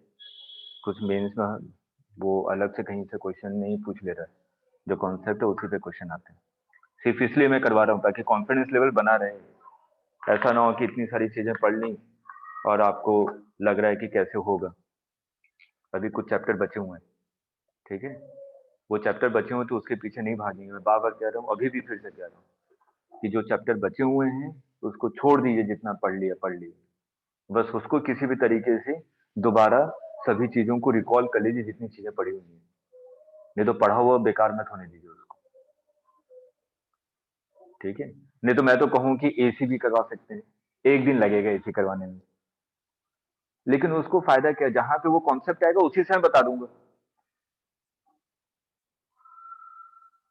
कुछ मेंस में वो अलग से कहीं से क्वेश्चन नहीं पूछ ले रहा है, जो कॉन्सेप्ट है उसी पे क्वेश्चन आते हैं। सिर्फ इसलिए मैं करवा रहा हूँ ताकि कॉन्फिडेंस लेवल बना रहे। ऐसा ना हो कि इतनी सारी चीजें पढ़ ली और आपको लग रहा है कि कैसे होगा। अभी कुछ चैप्टर बचे हुए हैं, ठीक है, वो चैप्टर बचे हुए तो उसके पीछे नहीं भागेंगे। मैं बार बार कह रहा हूँ, अभी भी फिर से कह रहा हूँ कि जो चैप्टर बचे हुए हैं उसको छोड़ दीजिए, जितना पढ़ लिया पढ़ लिया। बस उसको किसी भी तरीके से दोबारा सभी चीजों को रिकॉल कर लीजिए जितनी चीजें पढ़ी हुई हैं, नहीं तो पढ़ा हुआ बेकार मत होने दीजिए उसको। ठीक है, नहीं तो मैं तो कहूँ कि एसी भी करवा सकते हैं, 1 दिन लगेगा एसी करवाने में, लेकिन उसको फायदा क्या, जहां पे वो कॉन्सेप्ट आएगा उसी से मैं बता दूंगा।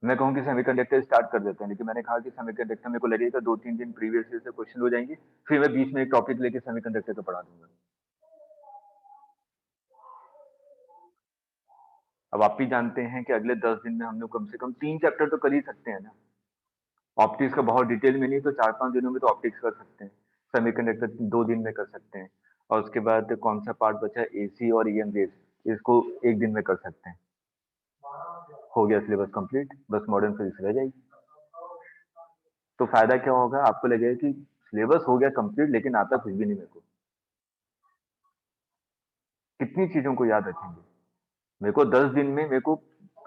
मैं कहूँ कि सेमीकंडक्टर स्टार्ट कर देते हैं, लेकिन मैंने कहा कि सेमीकंडक्टर मेरे को लगेगा 2-3 दिन प्रीवियस ईयर से क्वेश्चन हो जाएंगे, फिर मैं बीच में एक टॉपिक लेके सेमीकंडक्टर को पढ़ा दूंगा। अब आप भी जानते हैं कि अगले 10 दिन में हम लोग कम से कम 3 चैप्टर तो कर ही सकते हैं ना। ऑप्टिक्स का बहुत डिटेल में नहीं तो 4-5 दिनों में तो ऑप्टिक्स कर सकते हैं, सेमीकंडक्टर 2 दिन में कर सकते हैं, और उसके बाद कौन सा पार्ट बचा है, एसी और ईएम वेव्स, इसको 1 दिन में कर सकते हैं। हो गया सिलेबस कंप्लीट, बस मॉडर्न फिजिक्स रह जाएगी। तो फायदा क्या होगा, आपको लगेगा कि सिलेबस हो गया कंप्लीट लेकिन आता कुछ भी नहीं मेरे को। कितनी चीजों को याद रखेंगे, मेरे को 10 दिन में मेरे को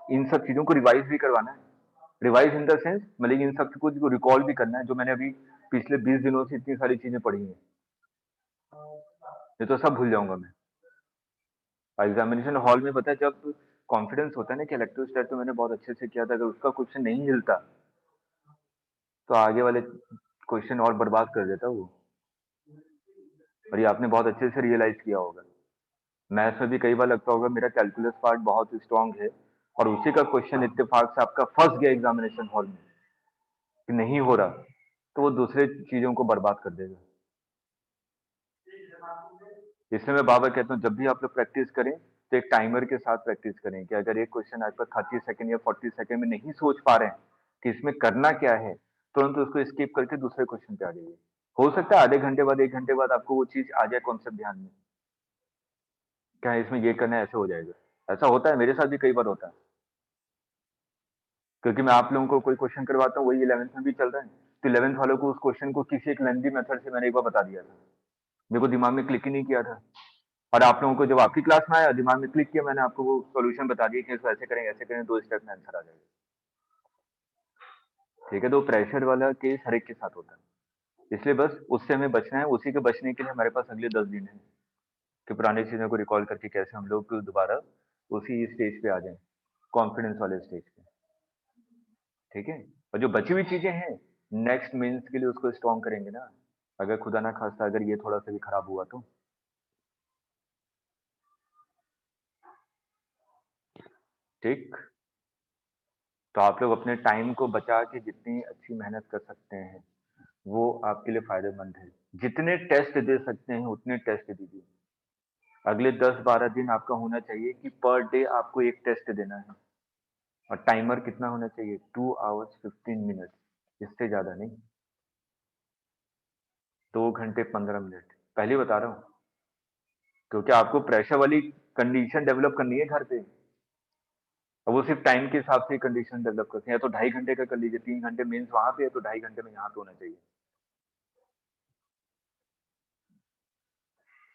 इन सब चीजों को रिवाइज भी करवाना है। रिवाइज इन द सेंस मतलब इन सब कुछ को रिकॉल भी करना है, जो मैंने अभी पिछले 20 दिनों से इतनी सारी चीजें पढ़ी हैं, ये तो सब भूल जाऊंगा मैं। एग्जामिनेशन हॉल में पता है जब कॉन्फिडेंस होता है ना कि इलेक्ट्रोस्टैट तो मैंने बहुत अच्छे से किया था, अगर उसका क्वेश्चन नहीं मिलता तो आगे वाले क्वेश्चन और बर्बाद कर देता वो। और ये आपने बहुत अच्छे से रियलाइज किया होगा। मैथ्स में भी कई बार लगता होगा मेरा कैलकुलस पार्ट बहुत स्ट्रांग है, और उसी का क्वेश्चन इत्तेफाक से आपका फंस गया एग्जामिनेशन हॉल में कि नहीं हो रहा, तो वो दूसरे चीजों को बर्बाद कर देगा। इसलिए मैं बार बार कहता हूँ जब भी आप लोग प्रैक्टिस करें तो एक टाइमर के साथ प्रैक्टिस करें, कि अगर एक क्वेश्चन आपका 30 सेकंड या 40 सेकंड में नहीं सोच पा रहे हैं कि इसमें करना क्या है, तुरंत उसको स्किप करके दूसरे क्वेश्चन पे आ जाइए। हो सकता है आधे घंटे बाद 1 घंटे बाद आपको वो चीज आ जाए कॉन्सेप्ट ध्यान में, क्या इसमें ये करना है, ऐसे हो जाएगा। ऐसा होता है, मेरे साथ भी कई बार होता है, क्योंकि मैं आप लोगों को कोई क्वेश्चन करवाता हूँ, वही 11th में भी चल रहा है, तो 11th वालों को उस क्वेश्चन को किसी एक लेंदी मेथड से मैंने एक बार बता दिया था, मेरे को दिमाग में क्लिक ही नहीं किया था, और आप लोगों को जब आपकी क्लास में आया दिमाग में क्लिक किया, मैंने आपको वो सॉल्यूशन बता दिया कि इसको ऐसे करें ऐसे करें, 2 स्टेप में आंसर आ जाएगा। ठीक है, तो प्रेशर वाला केस हर एक के साथ होता है, इसलिए बस उससे हमें बचना है। उसी के बचने के लिए हमारे पास अगले 10 दिन है कि पुरानी चीजों को रिकॉल करके कैसे हम लोग दोबारा उसी स्टेज पे आ जाएं, कॉन्फिडेंस वाले स्टेज पे। ठीक है, और जो बची हुई चीजें हैं नेक्स्ट मेंस के लिए उसको स्ट्रॉन्ग करेंगे ना, अगर खुदा ना खास्ता अगर ये थोड़ा सा भी खराब हुआ तो। ठीक, तो आप लोग अपने टाइम को बचा के जितनी अच्छी मेहनत कर सकते हैं वो आपके लिए फायदेमंद है। जितने टेस्ट दे सकते हैं उतने टेस्ट दीजिए। अगले 10-12 दिन आपका होना चाहिए कि पर डे आपको एक टेस्ट देना है, और टाइमर कितना होना चाहिए, 2 आवर्स 15 मिनट, इससे ज्यादा नहीं। 2 घंटे 15 मिनट पहले बता रहा हूँ, क्योंकि आपको प्रेशर वाली कंडीशन डेवलप करनी है घर पे। अब वो सिर्फ टाइम के हिसाब से कंडीशन डेवलप करते हैं, या तो 2.5 घंटे का कर लीजिए, 3 घंटे मेंस वहां पे है तो 2.5 घंटे में यहाँ पे होना चाहिए।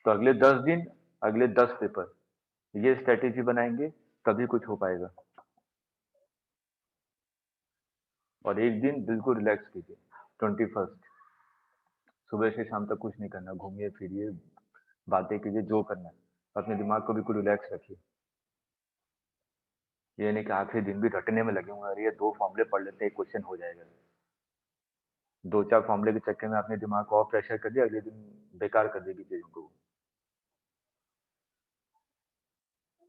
तो अगले 10 दिन, अगले 10 पेपर, ये स्ट्रेटेजी बनाएंगे तभी कुछ हो पाएगा। और एक दिन बिल्कुल रिलैक्स कीजिए, 21st सुबह से शाम तक कुछ नहीं करना, घूमिए फिरिए, बातें कीजिए, जो करना है, अपने दिमाग को बिल्कुल रिलैक्स रखिए। ये नहीं कि आखिरी दिन भी रटने में लगे हुए, अरे ये 2 फॉर्मूले पढ़ लेते हैं, क्वेश्चन हो जाएगा। 2-4 फॉर्मूले के चक्कर में अपने दिमाग को और प्रेशर कर दिया, अगले दिन बेकार कर देगी चीजों को।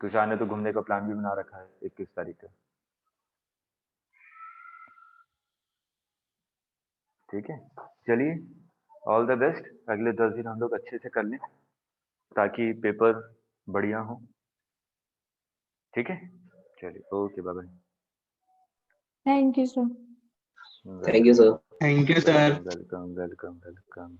तुषार ने तो घूमने का प्लान भी बना रखा है 21 तारीख का। ठीक है, चलिए ऑल द बेस्ट। अगले 10 दिन हम लोग अच्छे से कर लें ताकि पेपर बढ़िया हो। ठीक है, चलिए okay, bye bye.
Thank you, sir.
Thank you, sir.
Thank you, sir.
Welcome welcome welcome.